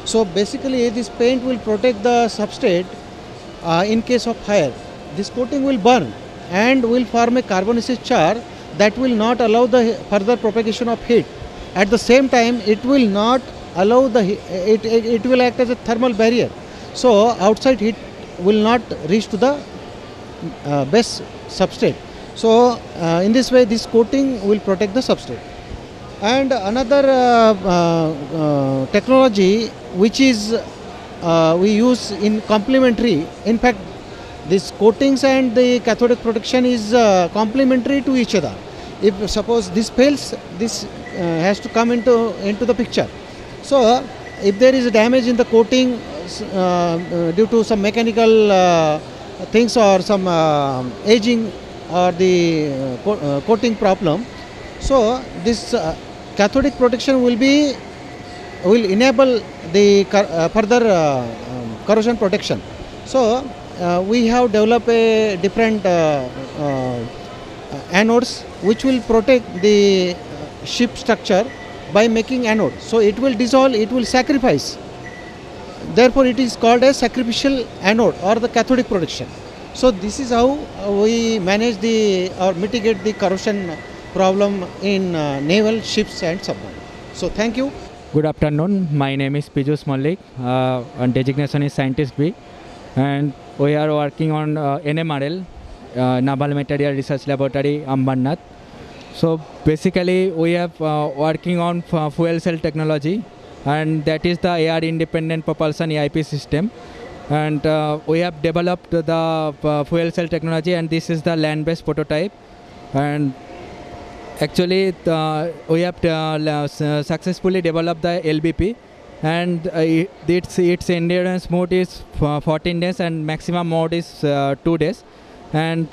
Speaker 2: So basically this paint will protect the substrate in case of fire. This coating will burn and will form a carbonaceous char that will not allow the further propagation of heat. At the same time, it will not allow the it will act as a thermal barrier. So outside heat will not reach to the base substrate. So in this way, this coating will protect the substrate. And another technology which is we use in complementary. In fact, this coatings and the cathodic protection is complementary to each other. If suppose this fails, this has to come into the picture. So if there is a damage in the coating due to some mechanical things or some aging or the coating problem, so this cathodic protection will enable the further corrosion protection. So we have developed a different anodes which will protect the ship structure by making anode. So it will dissolve, it will sacrifice. Therefore it is called as sacrificial anode or the cathodic protection. So this is how we manage or mitigate the corrosion problem in naval ships and submarines. So thank you.
Speaker 19: Good afternoon. My name is Pijus Malik and designation is Scientist B, and we are working on NMRL, Naval Material Research Laboratory, Ambarnath. So basically we are working on fuel cell technology, and that is the air independent propulsion AIP system, and we have developed the fuel cell technology, and this is the land based prototype, and actually we have successfully developed the LBP, and its endurance mode is 14 days and maximum mode is 2 days, and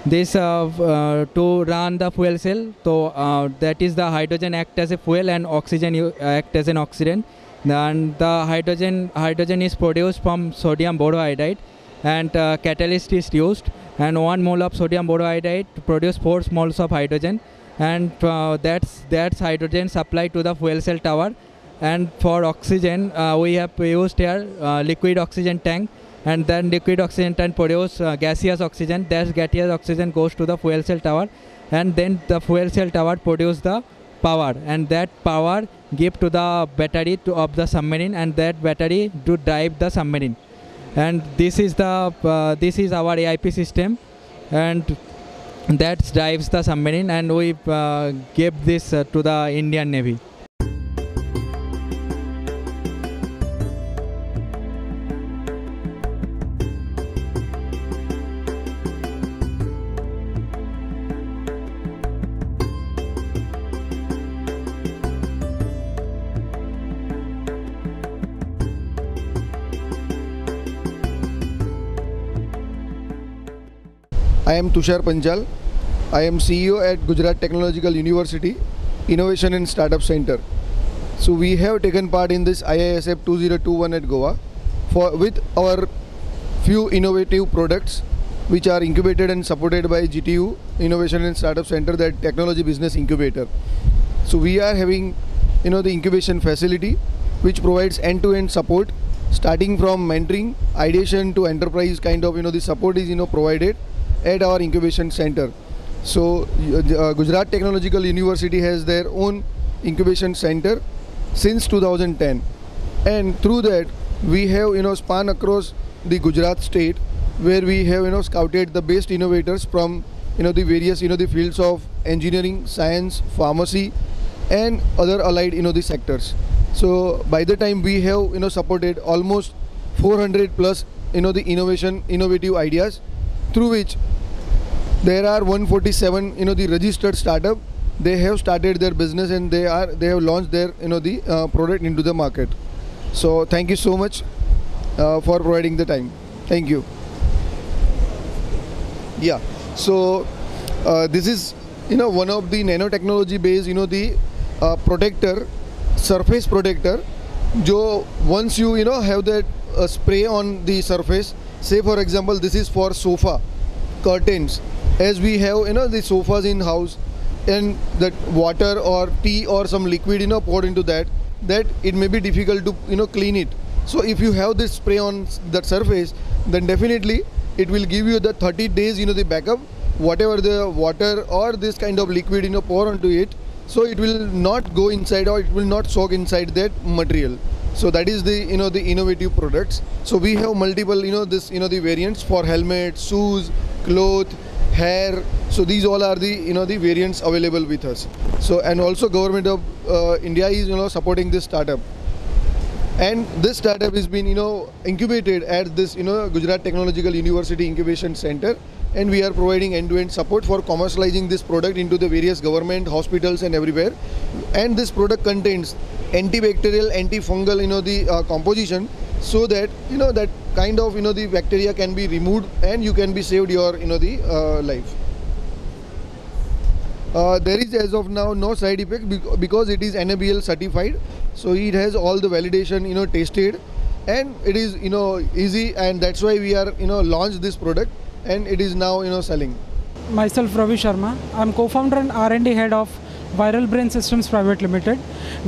Speaker 19: this to run the fuel cell, so that is the hydrogen act as a fuel and oxygen act as an oxidant, and the hydrogen is produced from sodium boroiodide, and catalyst is used, and 1 mole of sodium boroiodide to produce 4 moles of hydrogen, and that's hydrogen supplied to the fuel cell tower. And for oxygen we have used here liquid oxygen tank, and then liquid oxygen tank produce gaseous oxygen. That gaseous oxygen goes to the fuel cell tower, and then the fuel cell tower produce the power, and that power give to the battery of the submarine, and that battery to drive the submarine. And this is our AIP system, and that drives the submarine, and we gave this to the Indian Navy.
Speaker 20: I am Tushar Panchal. I am CEO at Gujarat Technological University Innovation and Startup Center. So we have taken part in this IISF 2021 at Goa with our few innovative products which are incubated and supported by GTU Innovation and Startup Center, that Technology Business Incubator. So we are having the incubation facility which provides end-to-end support, starting from mentoring, ideation to enterprise kind of the support is provided at our incubation center. So Gujarat Technological University has their own incubation center since 2010, and through that we have span across the Gujarat state, where we have scouted the best innovators from the various the fields of engineering, science, pharmacy and other allied the sectors. So by the time we have supported almost 400 plus the innovative ideas, through which there are 147 the registered startup. They have started their business, and they have launched their the product into the market. So thank you so much for providing the time. Thank you. Yeah, so this is one of the nanotechnology based the protector, surface protector, jo once you have that spray on the surface, say for example this is for sofa curtains, as we have the sofas in house, and that water or tea or some liquid poured into that it may be difficult to clean it. So if you have this spray on that surface, then definitely it will give you the 30 days the backup, whatever the water or this kind of liquid pour onto it, so it will not go inside or it will not soak inside that material. So that is the the innovative products. So we have multiple the variants for helmets, shoes, clothes, hair. So these all are the the variants available with us. So, and also government of India is supporting this startup, and this startup has been incubated at this Gujarat Technological University Incubation Center, and we are providing end-to-end support for commercializing this product into the various government hospitals and everywhere. And this product contains antibacterial, antifungal the composition, so that that kind of the bacteria can be removed and you can be saved your the life. There is as of now no side effect because it is NABL certified, so it has all the validation tested, and it is easy, and that's why we are launched this product, and it is now selling.
Speaker 21: Myself Ravi Sharma. I am co-founder and R&D head of Viral Brain Systems Private Limited.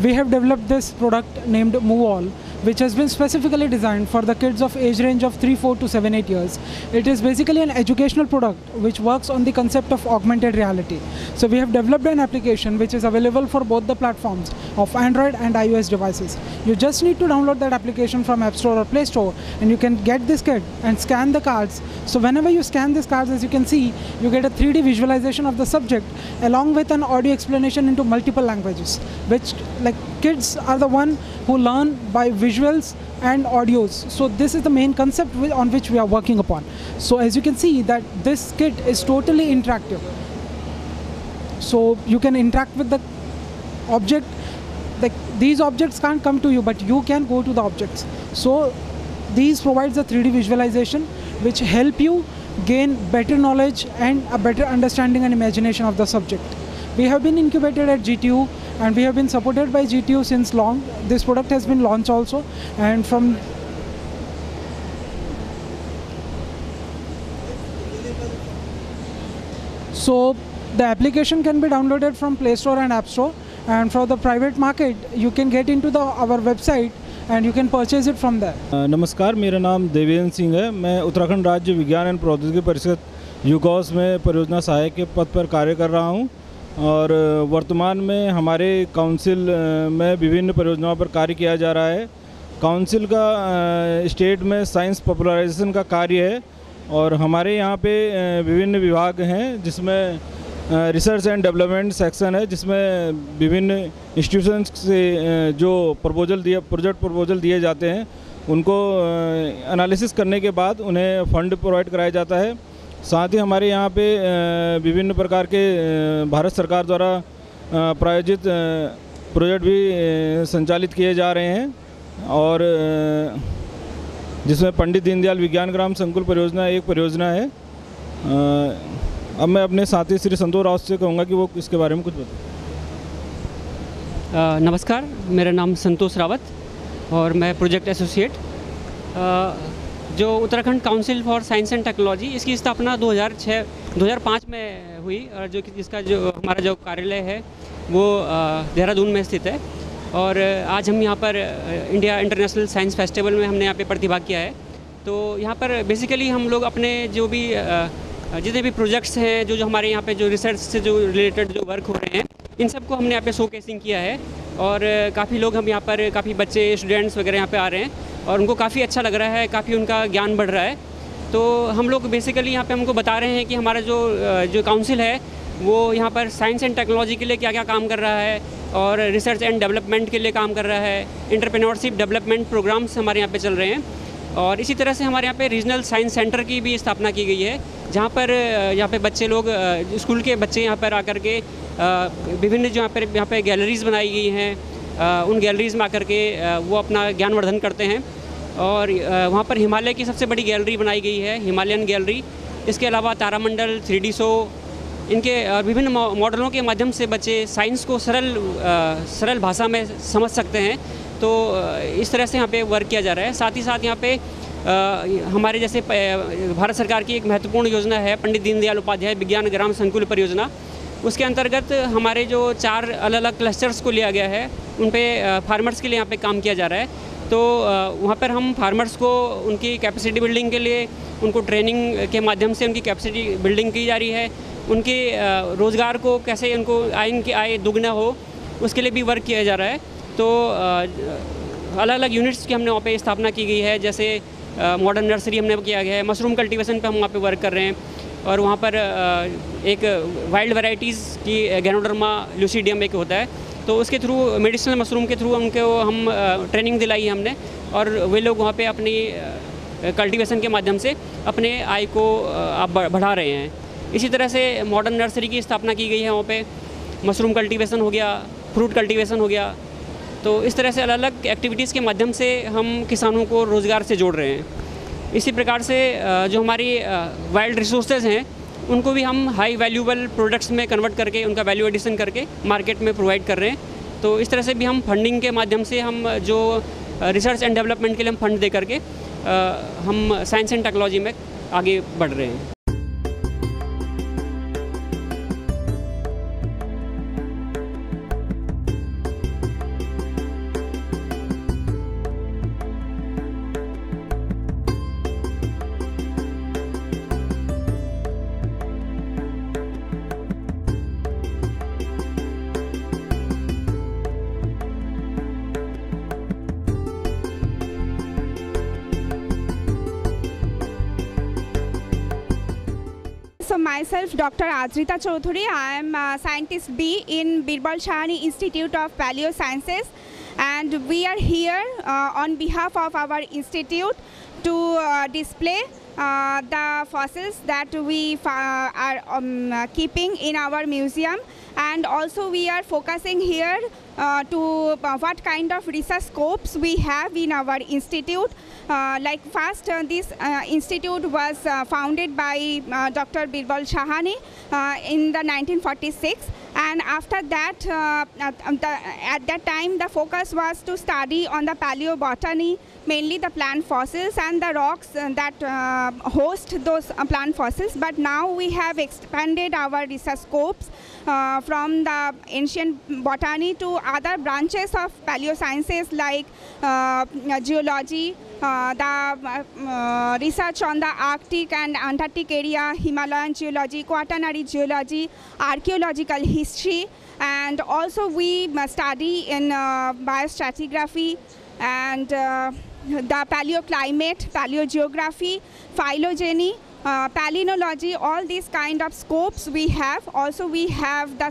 Speaker 21: We have developed this product named MoveAll, which has been specifically designed for the kids of age range of 3, 4 to 7, 8 years. It is basically an educational product which works on the concept of augmented reality. So we have developed an application which is available for both the platforms of Android and iOS devices. You just need to download that application from App Store or Play Store, and you can get this kit and scan the cards. So whenever you scan these cards, as you can see, you get a 3D visualization of the subject along with an audio explanation into multiple languages, which like kids are the one who learn by visuals and audios. So this is the main concept on which we are working upon. So as you can see that this kit is totally interactive. so you can interact with the object. Like these objects can't come to you, but you can go to the objects. So these provides a 3D visualization which help you gain better knowledge and a better understanding and imagination of the subject. We have been incubated at GTU and we have been supported by GTU since long. This product has been launched also, and from so the application can be downloaded from Play Store and App Store, and for the private market you can get into our website and you can purchase it from there.
Speaker 1: नमस्कार, मेरा नाम देवेंद्र सिंह है। मैं उत्तराखंड राज्य विज्ञान एवं प्रौद्योगिकी परिषद यूकॉस में परियोजना सहायक के पद पर कार्य कर रहा हूं, और वर्तमान में हमारे काउंसिल में विभिन्न परियोजनाओं पर कार्य किया जा रहा है। काउंसिल का स्टेट में साइंस पॉपुलराइजेशन का कार्य है, और हमारे यहाँ पे विभिन्न विभाग हैं जिसमें रिसर्च एंड डेवलपमेंट सेक्शन है, जिसमें विभिन्न इंस्टीट्यूशंस से जो प्रोजेक्ट प्रपोजल दिए जाते हैं उनको एनालिसिस करने के बाद उन्हें फंड प्रोवाइड कराया जाता है। साथ ही हमारे यहाँ पे विभिन्न प्रकार के भारत सरकार द्वारा प्रायोजित प्रोजेक्ट भी संचालित किए जा रहे हैं, और जिसमें पंडित दीनदयाल विज्ञान ग्राम संकुल परियोजना एक परियोजना है। अब मैं अपने साथी श्री संतोष रावत से कहूँगा कि वो इसके बारे में कुछ बताएं।
Speaker 22: नमस्कार, मेरा नाम संतोष रावत और मैं प्रोजेक्ट एसोसिएट। जो Uttarakhand council for science and technology, इसकी स्थापना 2005 में हुई, और जिसका जो हमारा जो कार्यालय है वो देहरादून में स्थित है। और आज हम यहाँ पर इंडिया इंटरनेशनल साइंस फेस्टिवल में हमने यहाँ पे प्रतिभाग किया है। तो यहाँ पर बेसिकली हम लोग अपने जो भी जितने भी प्रोजेक्ट्स हैं, जो हमारे यहाँ पे जो रिसर्च से जो रिलेटेड जो वर्क हो रहे हैं, इन सबको हमने यहाँ पे शोकेसिंग किया है। और काफ़ी लोग हम यहाँ पर, काफ़ी बच्चे स्टूडेंट्स वगैरह यहाँ पे आ रहे हैं और उनको काफ़ी अच्छा लग रहा है, काफ़ी उनका ज्ञान बढ़ रहा है। तो हम लोग बेसिकली यहाँ पे हमको बता रहे हैं कि हमारा जो काउंसिल है वो यहाँ पर साइंस एंड टेक्नोलॉजी के लिए क्या क्या काम कर रहा है, और रिसर्च एंड डेवलपमेंट के लिए काम कर रहा है। एंटरप्रेन्योरशिप डेवलपमेंट प्रोग्राम्स हमारे यहाँ पे चल रहे हैं, और इसी तरह से हमारे यहाँ पे रीजनल साइंस सेंटर की भी स्थापना की गई है, जहाँ पर यहाँ पे बच्चे लोग, स्कूल के बच्चे यहाँ पर आकर के विभिन्न जो यहाँ पे गैलरीज़ बनाई गई हैं, उन गैलरीज़ में आकर के वो अपना ज्ञानवर्धन करते हैं। और वहाँ पर हिमालय की सबसे बड़ी गैलरी बनाई गई है, हिमालयन गैलरी। इसके अलावा तारामंडल, 3D शो, इनके विभिन्न मॉडलों के माध्यम से बच्चे साइंस को सरल भाषा में समझ सकते हैं। तो इस तरह से यहाँ पे वर्क किया जा रहा है। साथ ही साथ यहाँ पे हमारे जैसे भारत सरकार की एक महत्वपूर्ण योजना है पंडित दीनदयाल उपाध्याय विज्ञान ग्राम संकुल परियोजना। उसके अंतर्गत हमारे जो 4 अलग अलग क्लस्टर्स को लिया गया है, उन पे फार्मर्स के लिए यहाँ पे काम किया जा रहा है। तो वहाँ पर हम फार्मर्स को उनकी कैपेसिटी बिल्डिंग के लिए उनको ट्रेनिंग के माध्यम से उनकी कैपेसिटी बिल्डिंग की जा रही है। उनके रोज़गार को कैसे उनको आय दुगना हो, उसके लिए भी वर्क किया जा रहा है। तो अलग अलग यूनिट्स की हमने वहाँ पे स्थापना की गई है, जैसे मॉडर्न नर्सरी हमने किया गया है, मशरूम कल्टीवेशन पे हम वहाँ पे वर्क कर रहे हैं। और वहाँ पर एक वाइल्ड वैरायटीज़ की गैनोडर्मा ल्यूसीडियम एक होता है, तो उसके थ्रू मेडिसिनल मशरूम के थ्रू उनको हम ट्रेनिंग दिलाई है हमने, और वे लोग वहाँ पे अपनी कल्टीवेशन के माध्यम से अपने आय को बढ़ा रहे हैं। इसी तरह से मॉडर्न नर्सरी की स्थापना की गई है, वहाँ पे मशरूम कल्टीवेशन हो गया, फ्रूट कल्टीवेशन हो गया। तो इस तरह से अलग अलग एक्टिविटीज़ के माध्यम से हम किसानों को रोज़गार से जोड़ रहे हैं। इसी प्रकार से जो हमारी वाइल्ड रिसोर्सेज हैं, उनको भी हम हाई वैल्यूएबल प्रोडक्ट्स में कन्वर्ट करके उनका वैल्यू एडिशन करके मार्केट में प्रोवाइड कर रहे हैं। तो इस तरह से भी हम फंडिंग के माध्यम से हम जो रिसर्च एंड डेवलपमेंट के लिए हम फंड दे करके हम साइंस एंड टेक्नोलॉजी में आगे बढ़ रहे हैं।
Speaker 23: So myself, Dr. Ajrita Chaudhary, I am Scientist D in Birbal Sahani Institute of Paleo Sciences, and we are here on behalf of our institute to display the fossils that we are keeping in our museum. and also we are focusing here to what kind of research scopes we have in our institute. Like first, this institute was founded by Dr. Birbal Sahani in the 1946, and after that, at that time, the focus was to study on the paleobotany, mainly the plant fossils and the rocks that host those plant fossils. But now we have expanded our research scopes from the ancient botany to other branches of paleosciences like geology, the research on the Arctic and Antarctic area, Himalayan geology, Quaternary geology, archaeological history, and also we study in biostratigraphy and the paleoclimate, paleogeography, phylogeny, palynology, all these kind of scopes we have. Also we have the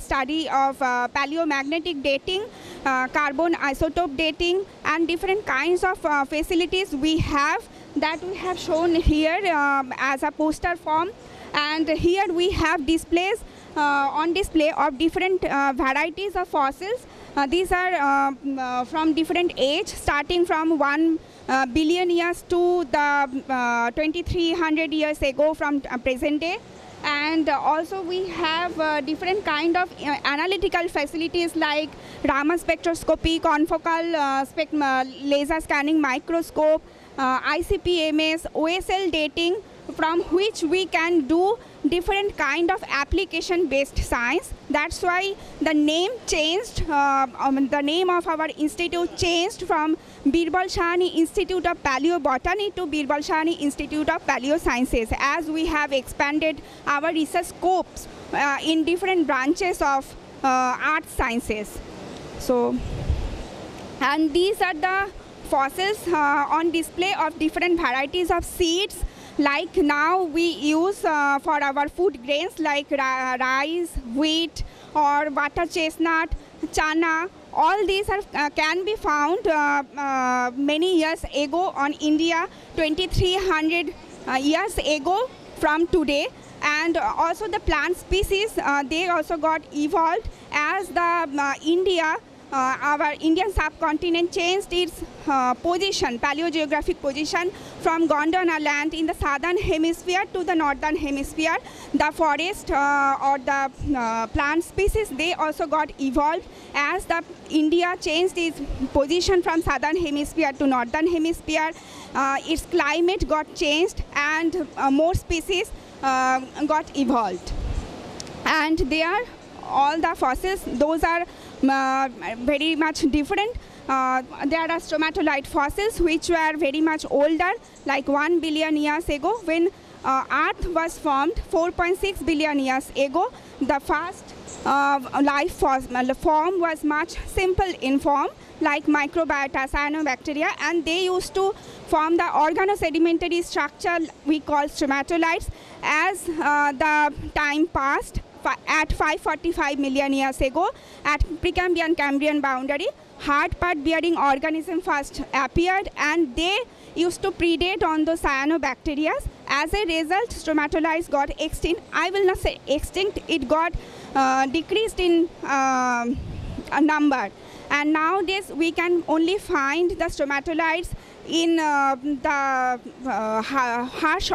Speaker 23: study of paleomagnetic dating, carbon isotope dating, and different kinds of facilities we have that we have shown here as a poster form. And here we have displays on display of different varieties of fossils. These are from different age, starting from 1 billion years to the 2300 years ago from present day. And also we have different kind of analytical facilities like Raman spectroscopy, confocal laser scanning microscope, ICP-MS, OSL dating, from which we can do different kind of application-based science. That's why the name changed, the name of our institute changed from Birbal Sahani Institute of Paleobotany to Birbal Sahani Institute of Paleosciences, as we have expanded our research scopes in different branches of art sciences. So, and these are the fossils on display of different varieties of seeds. Like now we use for our food grains like rice, wheat, or water chestnut, chana. All these are can be found many years ago on India, 2300 years ago from today. And also the plant species, they also got evolved as the India, our Indian subcontinent changed its position, paleogeographic position from Gondwana land in the southern hemisphere to the northern hemisphere. The forest or the plant species, they also got evolved as the India changed its position from southern hemisphere to northern hemisphere. Its climate got changed and more species got evolved. And they are all the fossils, those are very much different. There are stromatolite fossils which were very much older, like 1 billion years ago when Earth was formed 4.6 billion years ago. The first life form was much simple in form, like microbiota, cyanobacteria, and they used to form the organosedimentary structure we call stromatolites. As the time passed, at 545 million years ago, at Precambrian-Cambrian boundary, hard part-bearing organism first appeared, and they used to predate on the cyanobacteria. As a result, stromatolites got extinct. I will not say extinct, it got decreased in a number. And nowadays, we can only find the stromatolites in the harsh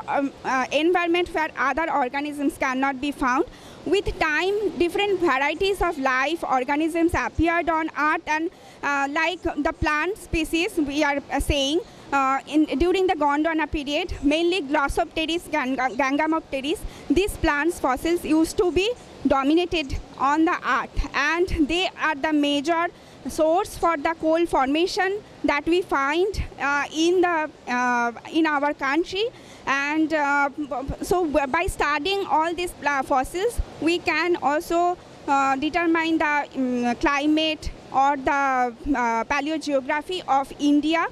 Speaker 23: environment where other organisms cannot be found. With time, different varieties of life organisms appeared on Earth, and like the plant species we are saying, during the Gondwana period, mainly Glossopteris, Gangamopteris, these plants fossils used to be dominated on the Earth, and they are the major source for the coal formation that we find in our country. And so by studying all these fossils, we can also determine the climate or the paleogeography of India.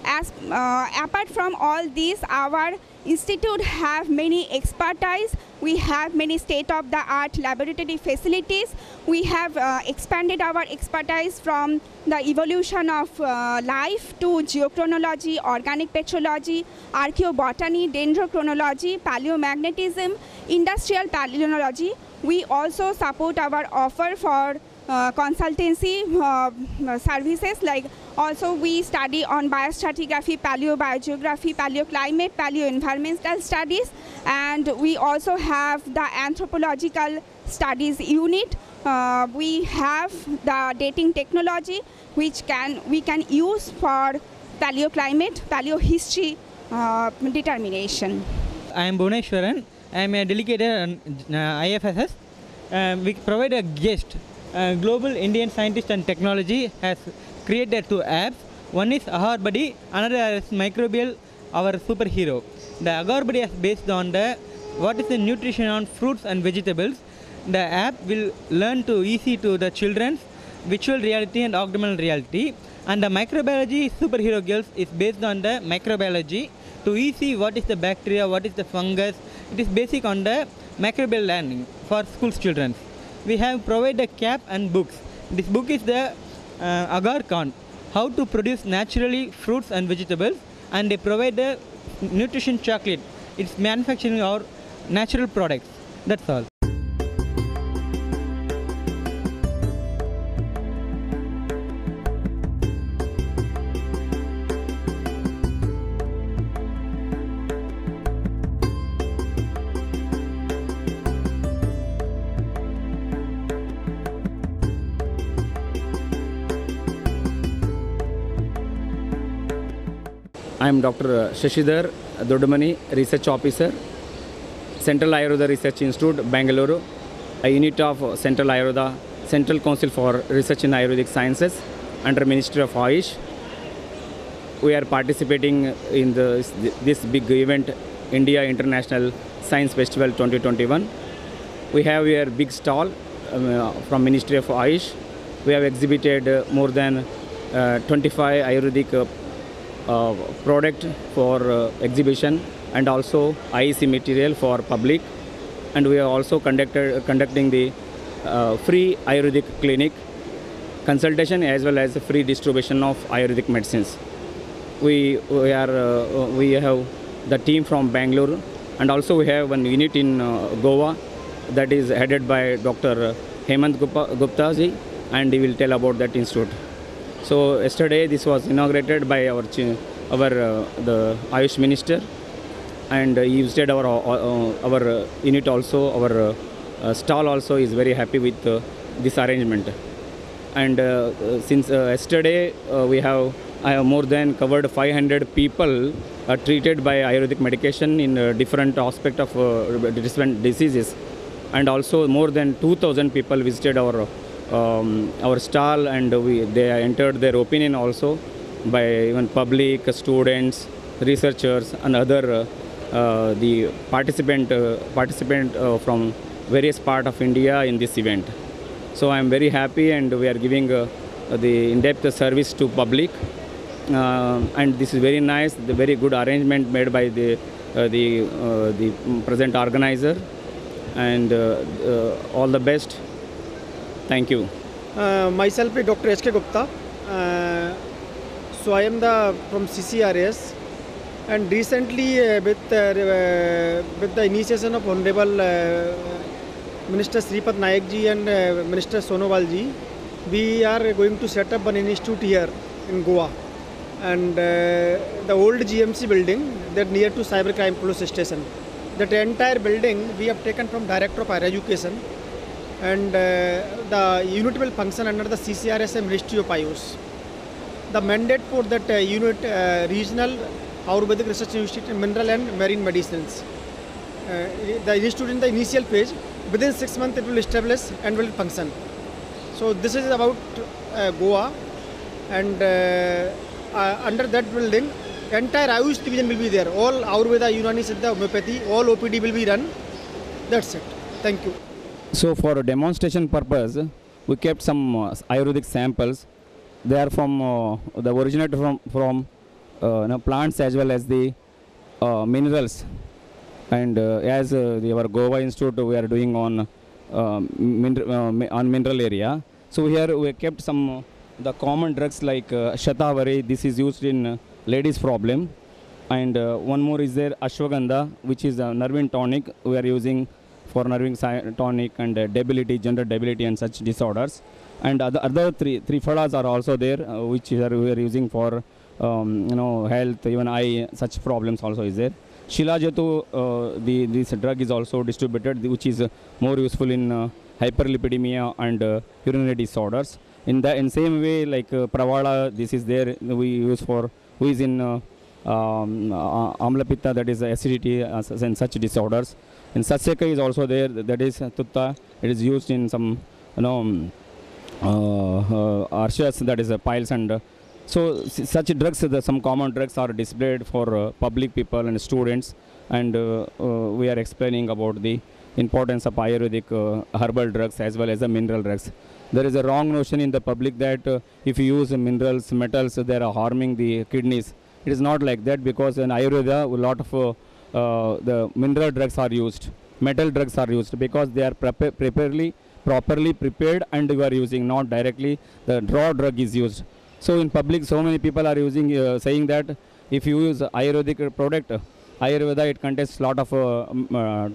Speaker 23: As apart from all these, our institute have many expertise. We have many state-of-the-art laboratory facilities. We have expanded our expertise from the evolution of life to geochronology, organic petrology, archaeobotany, dendrochronology, paleomagnetism, industrial paleontology. We also support our offer for consultancy services, like also we study on biostratigraphy, paleobiogeography, paleoclimate, paleoenvironmental studies, and we also have the anthropological studies unit. We have the dating technology which we can use for paleoclimate, paleohistory determination.
Speaker 3: I am Bhuneshwaran. I am a delegate on IFSS. We provide a guest. Global Indian Scientist and Technology has created 2 apps. One is Agar Buddy, another is Microbial, our superhero. The Agar Buddy is based on what is the nutrition on fruits and vegetables. The app will learn to easy to the children's virtual reality and augmented reality. And the Microbiology Superhero Girls is based on the microbiology to easy what is the bacteria, what is the fungus. It is basic on the microbial learning for school children. We have provided cap and books. This book is the Agar Khan, how to produce naturally fruits and vegetables, and they provide the nutrition chocolate. It's manufacturing our natural products. That's all.
Speaker 4: I am Dr. Shashidhar Dodamani, Research Officer, Central Ayurveda Research Institute, Bangalore, a unit of Central Ayurveda, Central Council for Research in Ayurvedic Sciences under Ministry of Ayush. We are participating in this big event, India International Science Festival 2021. We have here a big stall from Ministry of Ayush. We have exhibited more than 25 Ayurvedic product for exhibition, and also IEC material for public, and we are also conducting the free Ayurvedic clinic consultation as well as free distribution of Ayurvedic medicines. We have the team from Bangalore, and also we have one unit in Goa that is headed by Dr. Hemant Gupta ji, and he will tell about that institute. So yesterday this was inaugurated by the Ayush Minister, and he visited our unit also. Our stall also is very happy with this arrangement. And since yesterday I have more than covered 500 people treated by Ayurvedic medication in different aspects of different diseases, and also more than 2,000 people visited our stall, and they entered their opinion also by even public, students, researchers, and other the participant from various parts of India in this event. So I am very happy, and we are giving the in-depth service to public, and this is very nice. The very good arrangement made by the present organizer, and all the best. Thank you.
Speaker 5: Myself is Dr. S.K. Gupta. So I am from CCRS, and recently with the initiation of Honorable Minister Sripad Nayak ji and Minister Sonowal ji, we are going to set up an institute here in Goa, and the old GMC building that near to Cybercrime Police Station. That entire building we have taken from Director of Higher Education, and the unit will function under the CCRS and Ministry of Ayush. The mandate for that unit, Regional Ayurvedic Research Institute in Mineral and Marine Medicines. The institute in the initial phase, within 6 months it will establish and will function. So this is about Goa, and under that building, entire Ayush division will be there. All Ayurveda, Unani, Siddha, Homeopathy, all OPD will be run. That's it. Thank you.
Speaker 4: So for demonstration purpose, we kept some Ayurvedic samples. They are from the originated from plants as well as the minerals, and as our Goa Institute we are doing on mineral area. So here we kept some the common drugs like Shatavari. This is used in ladies' problem, and one more is there Ashwagandha, which is a nervine tonic we are using for nervine tonic and debility, gender debility and such disorders. And other three phalas are also there, which we are using for health, even eye, such problems also is there. Shilajatu, this drug is also distributed, which is more useful in hyperlipidemia and urinary disorders. In same way, like Pravala, this is there, we use for who is in Amlapitta, that is acidity and such disorders. And Satseka is also there, that is Tutta. It is used in some arshas, that is piles, and so such drugs, some common drugs are displayed for public people and students, and we are explaining about the importance of Ayurvedic herbal drugs as well as the mineral drugs. There is a wrong notion in the public that if you use minerals, metals, they are harming the kidneys. It is not like that, because in Ayurveda, a lot of the mineral drugs are used, metal drugs are used, because they are properly prepared and you are using, not directly the raw drug is used. So in public, so many people are using, saying that if you use Ayurvedic product, Ayurveda, it contains lot of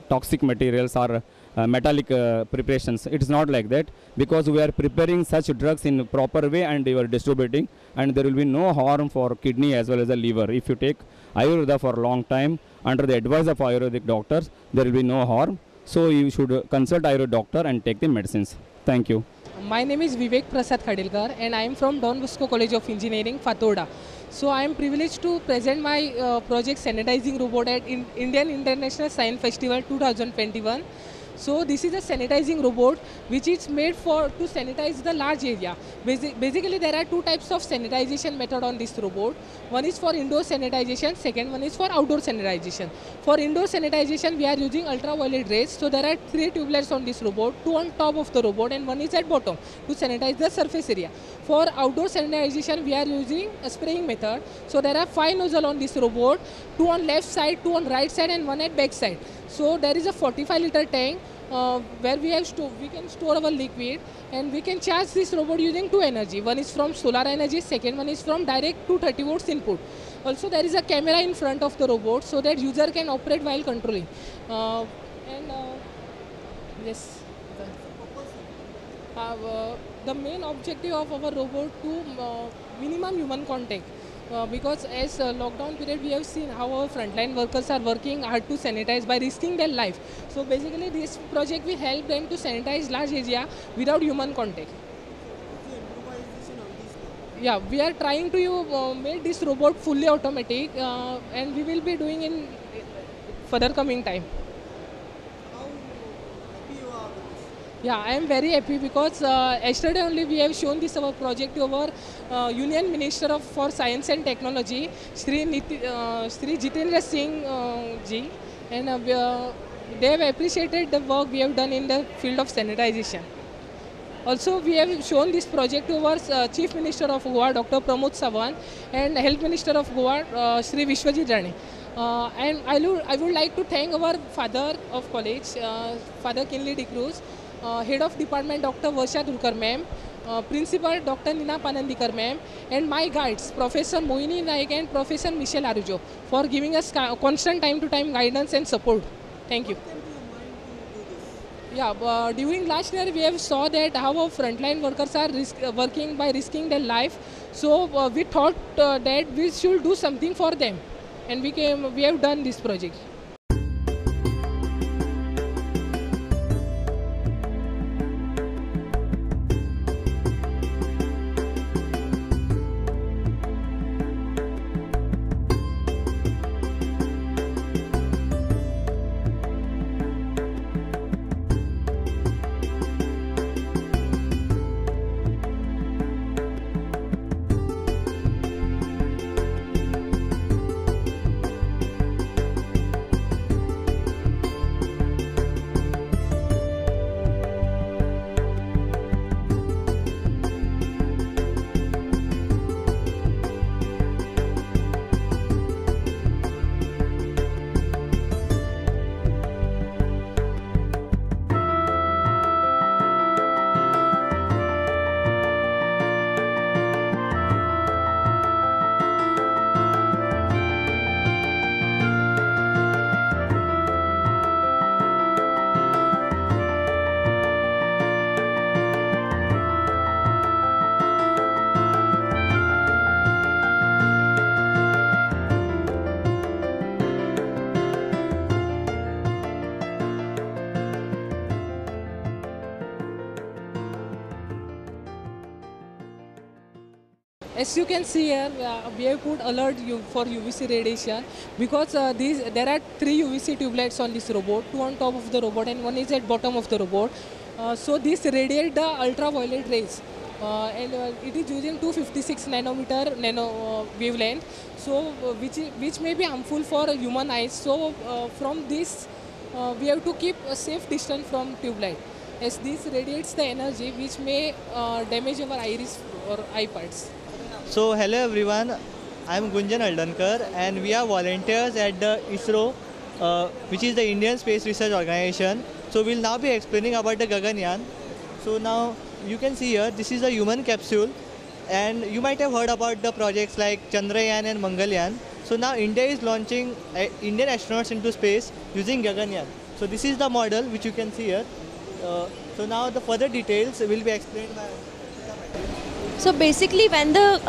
Speaker 4: toxic materials or metallic preparations. It is not like that, because we are preparing such drugs in proper way and you are distributing, and there will be no harm for kidney as well as the liver. If you take Ayurveda for a long time under the advice of Ayurvedic doctors, there will be no harm. So you should consult Ayurvedic doctor and take the medicines. Thank you.
Speaker 6: My name is Vivek Prasad Khadilkar and I am from Don Bosco College of Engineering, Fatoda. So I am privileged to present my project sanitizing robot at Indian International Science Festival 2021. So this is a sanitizing robot which is made to sanitize the large area. Basically there are two types of sanitization method on this robot. One is for indoor sanitization, second one is for outdoor sanitization. For indoor sanitization we are using ultraviolet rays. So there are 3 tubelets on this robot, 2 on top of the robot and 1 is at bottom to sanitize the surface area. For outdoor sanitization we are using a spraying method. So there are 5 nozzles on this robot, 2 on left side, 2 on right side and 1 at back side. So there is a 45-liter tank where we can store our liquid, and we can charge this robot using 2 energy. One is from solar energy, second one is from direct 230 volts input. Also there is a camera in front of the robot so that user can operate while controlling. Yes. The main objective of our robot to minimum human contact. Because as lockdown period we have seen how our frontline workers are working hard to sanitize by risking their life. So basically this project will help them to sanitize large area without human contact. Yeah, we are trying to make this robot fully automatic and we will be doing in further coming time. Yeah, I am very happy because yesterday only we have shown this our project to our Union Minister for Science and Technology, Shri Jitendra Singh ji, and they have appreciated the work we have done in the field of sanitization. Also, we have shown this project to our Chief Minister of Goa, Dr. Pramod Sawant, and Health Minister of Goa, Shri Vishwajit Rane. And I would like to thank our father of college, Father Kinley De Cruz, Head of Department Dr. Varsha Dulkar ma'am, Principal Dr. Nina Panandikar ma'am, and my guides Professor Moini Naik and Professor Michelle Arujo for giving us constant time-to-time guidance and support. Thank you. Yeah, during last year we have saw that how our frontline workers are working by risking their life. So we thought that we should do something for them, and we have done this project. As you can see here, we have put alert for UVC radiation because there are 3 UVC tube lights on this robot, 2 on top of the robot and 1 is at bottom of the robot. So this radiate the ultraviolet rays and it is using 256 nanometer wavelength, so which may be harmful for human eyes. So from this we have to keep a safe distance from tube light, as this radiates the energy which may damage our iris or eye parts.
Speaker 7: So hello everyone, I am Gunjan Aldankar and we are volunteers at the ISRO, which is the Indian Space Research Organization. So we'll now be explaining about the Gaganyaan. So now you can see here, this is a human capsule, and you might have heard about the projects like Chandrayaan and Mangalyaan. So now India is launching Indian astronauts into space using Gaganyaan. So this is the model which you can see here. So now the further details will be explained by.
Speaker 8: So basically when the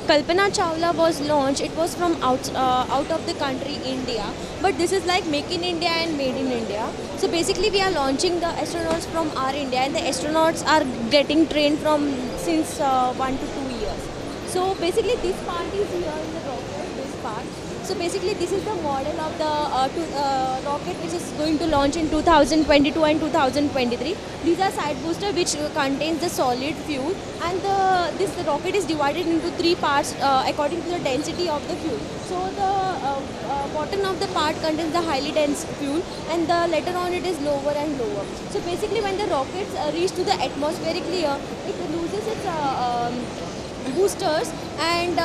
Speaker 8: Kalpana Chawla was launched, it was from out of the country India, but this is like Make in India and Made in India. So basically we are launching the astronauts from our India, and the astronauts are getting trained from since 1 to 2 years. So basically this part is here in the rocket, this part. So basically this is the model of the rocket which is going to launch in 2022 and 2023. These are side booster which contains the solid fuel, and this rocket is divided into 3 parts according to the density of the fuel. So the bottom of the part contains the highly dense fuel, and later on it is lower and lower. So basically when the rockets reach to the atmospheric layer, it loses its boosters, and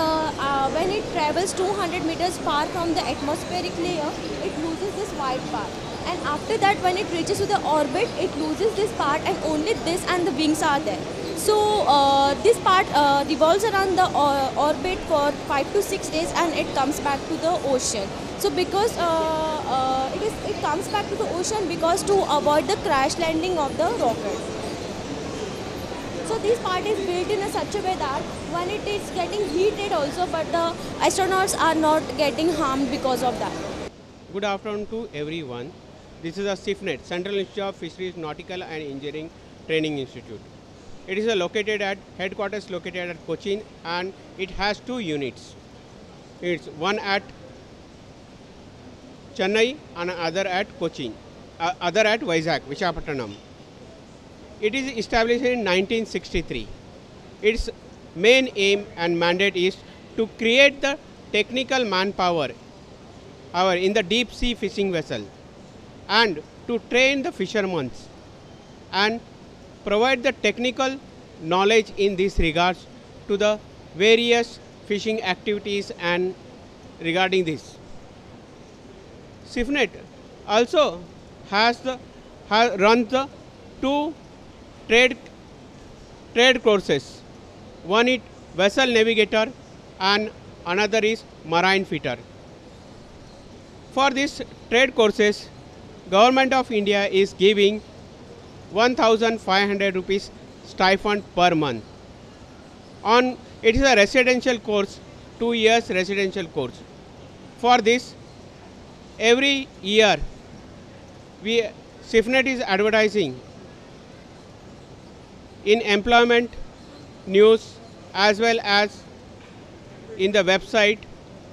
Speaker 8: when it travels 200 meters far from the atmospheric layer, it loses this white part. And after that, when it reaches to the orbit, it loses this part, and only this and the wings are there. So this part revolves around the orbit for 5 to 6 days, and it comes back to the ocean. So because it comes back to the ocean because to avoid the crash landing of the rocket. So this part is built in such a way that when it is getting heated also, but the astronauts are not getting harmed because of that.
Speaker 9: Good afternoon to everyone. This is a CIFNET, Central Institute of Fisheries, Nautical and Engineering Training Institute. It is headquarters located at Cochin, and it has 2 units. It's one at Chennai and other at Cochin, other at Vizag, Visakhapatnam. It is established in 1963. Its main aim and mandate is to create the technical manpower in the deep sea fishing vessel, and to train the fishermen and provide the technical knowledge in this regards to the various fishing activities and regarding this. CIFNET also runs the 2 trade courses. One is vessel navigator and another is marine fitter. For these trade courses, Government of India is giving 1,500 rupees stipend per month. It is a residential course, 2 years residential course. For this, every year CIFNET is advertising in employment news as well as in the website.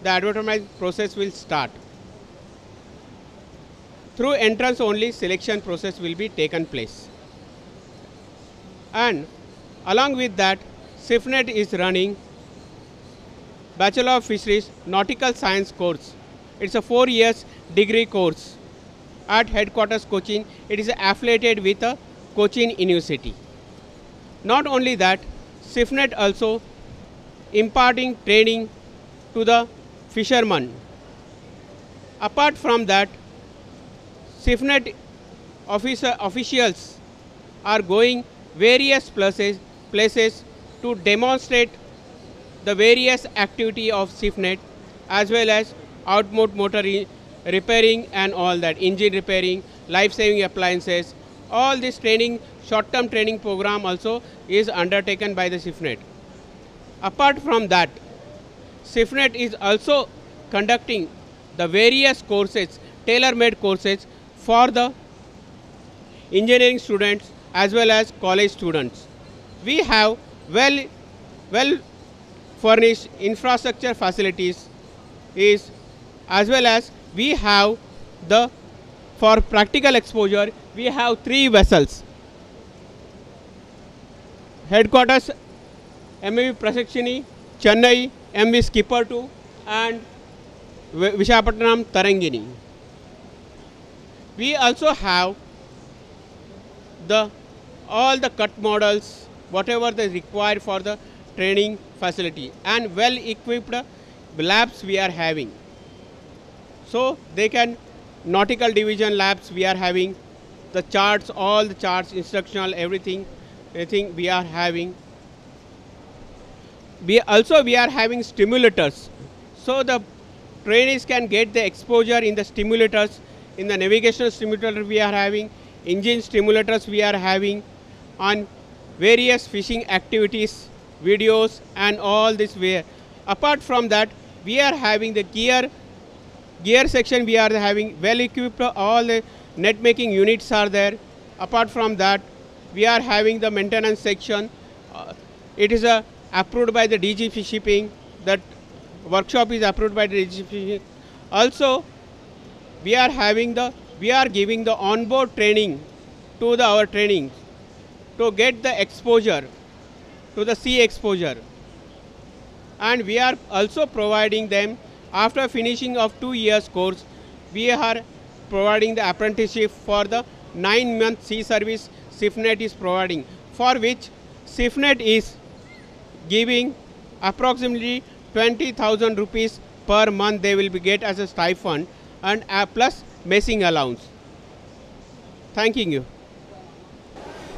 Speaker 9: The advertisement process will start. Through entrance only, selection process will be taken place. And along with that, CIFNET is running Bachelor of Fisheries Nautical Science course. It's a 4 years degree course at headquarters Cochin. It is affiliated with a Cochin University. Not only that, CIFNET also imparting training to the fishermen. Apart from that, CIFNET officials are going various places to demonstrate the various activity of CIFNET, as well as outboard motor repairing and all that, engine repairing, life-saving appliances. All this training, short-term training program also is undertaken by the CIFNET. Apart from that, CIFNET is also conducting the various courses, tailor-made courses for the engineering students as well as college students. We have well furnish infrastructure facilities is, as well as we have for practical exposure, we have 3 vessels. Headquarters MV Prasakshini, Chennai, MV Skipper 2 and Vishakhapatnam Tarangini. We also have all the cut models, whatever they require for the training facility, and well equipped labs we are having. So they can, nautical division labs we are having, the charts, all the charts, instructional, everything we are having. We are having stimulators, so the trainees can get the exposure in the stimulators. In the navigational stimulator we are having, engine stimulators we are having, on various fishing activities, videos and all this way. Apart from that, we are having the gear section, we are having well equipped, all the net making units are there. Apart from that, we are having the maintenance section. It is approved by the DG Shipping. That workshop is approved by the DG Shipping. Also, we are giving the onboard training to our trainings to get the exposure, to the sea exposure. And we are also providing them, after finishing of 2 years course, we are providing the apprenticeship for the 9-month sea service SIFNET is providing, for which SIFNET is giving approximately 20,000 rupees per month they will be get as a stipend, and plus messing allowance. Thanking you.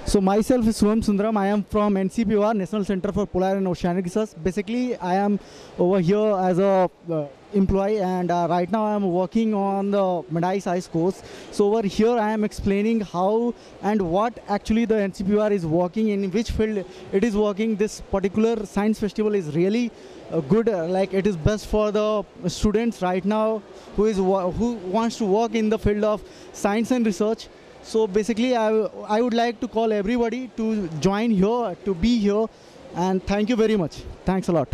Speaker 10: So myself is Swam Sundaram. I am from NCPOR, National Center for Polar and Oceanic Research. Basically, I am over here as a employee, and right now I am working on the Madai Size course. So over here I am explaining how and what actually the NCPOR is working, in which field it is working. This particular science festival is really good, like it is best for the students right now who wants to work in the field of science and research. So basically I would like to call everybody to join here, to be here, and thank you very much. Thanks a lot.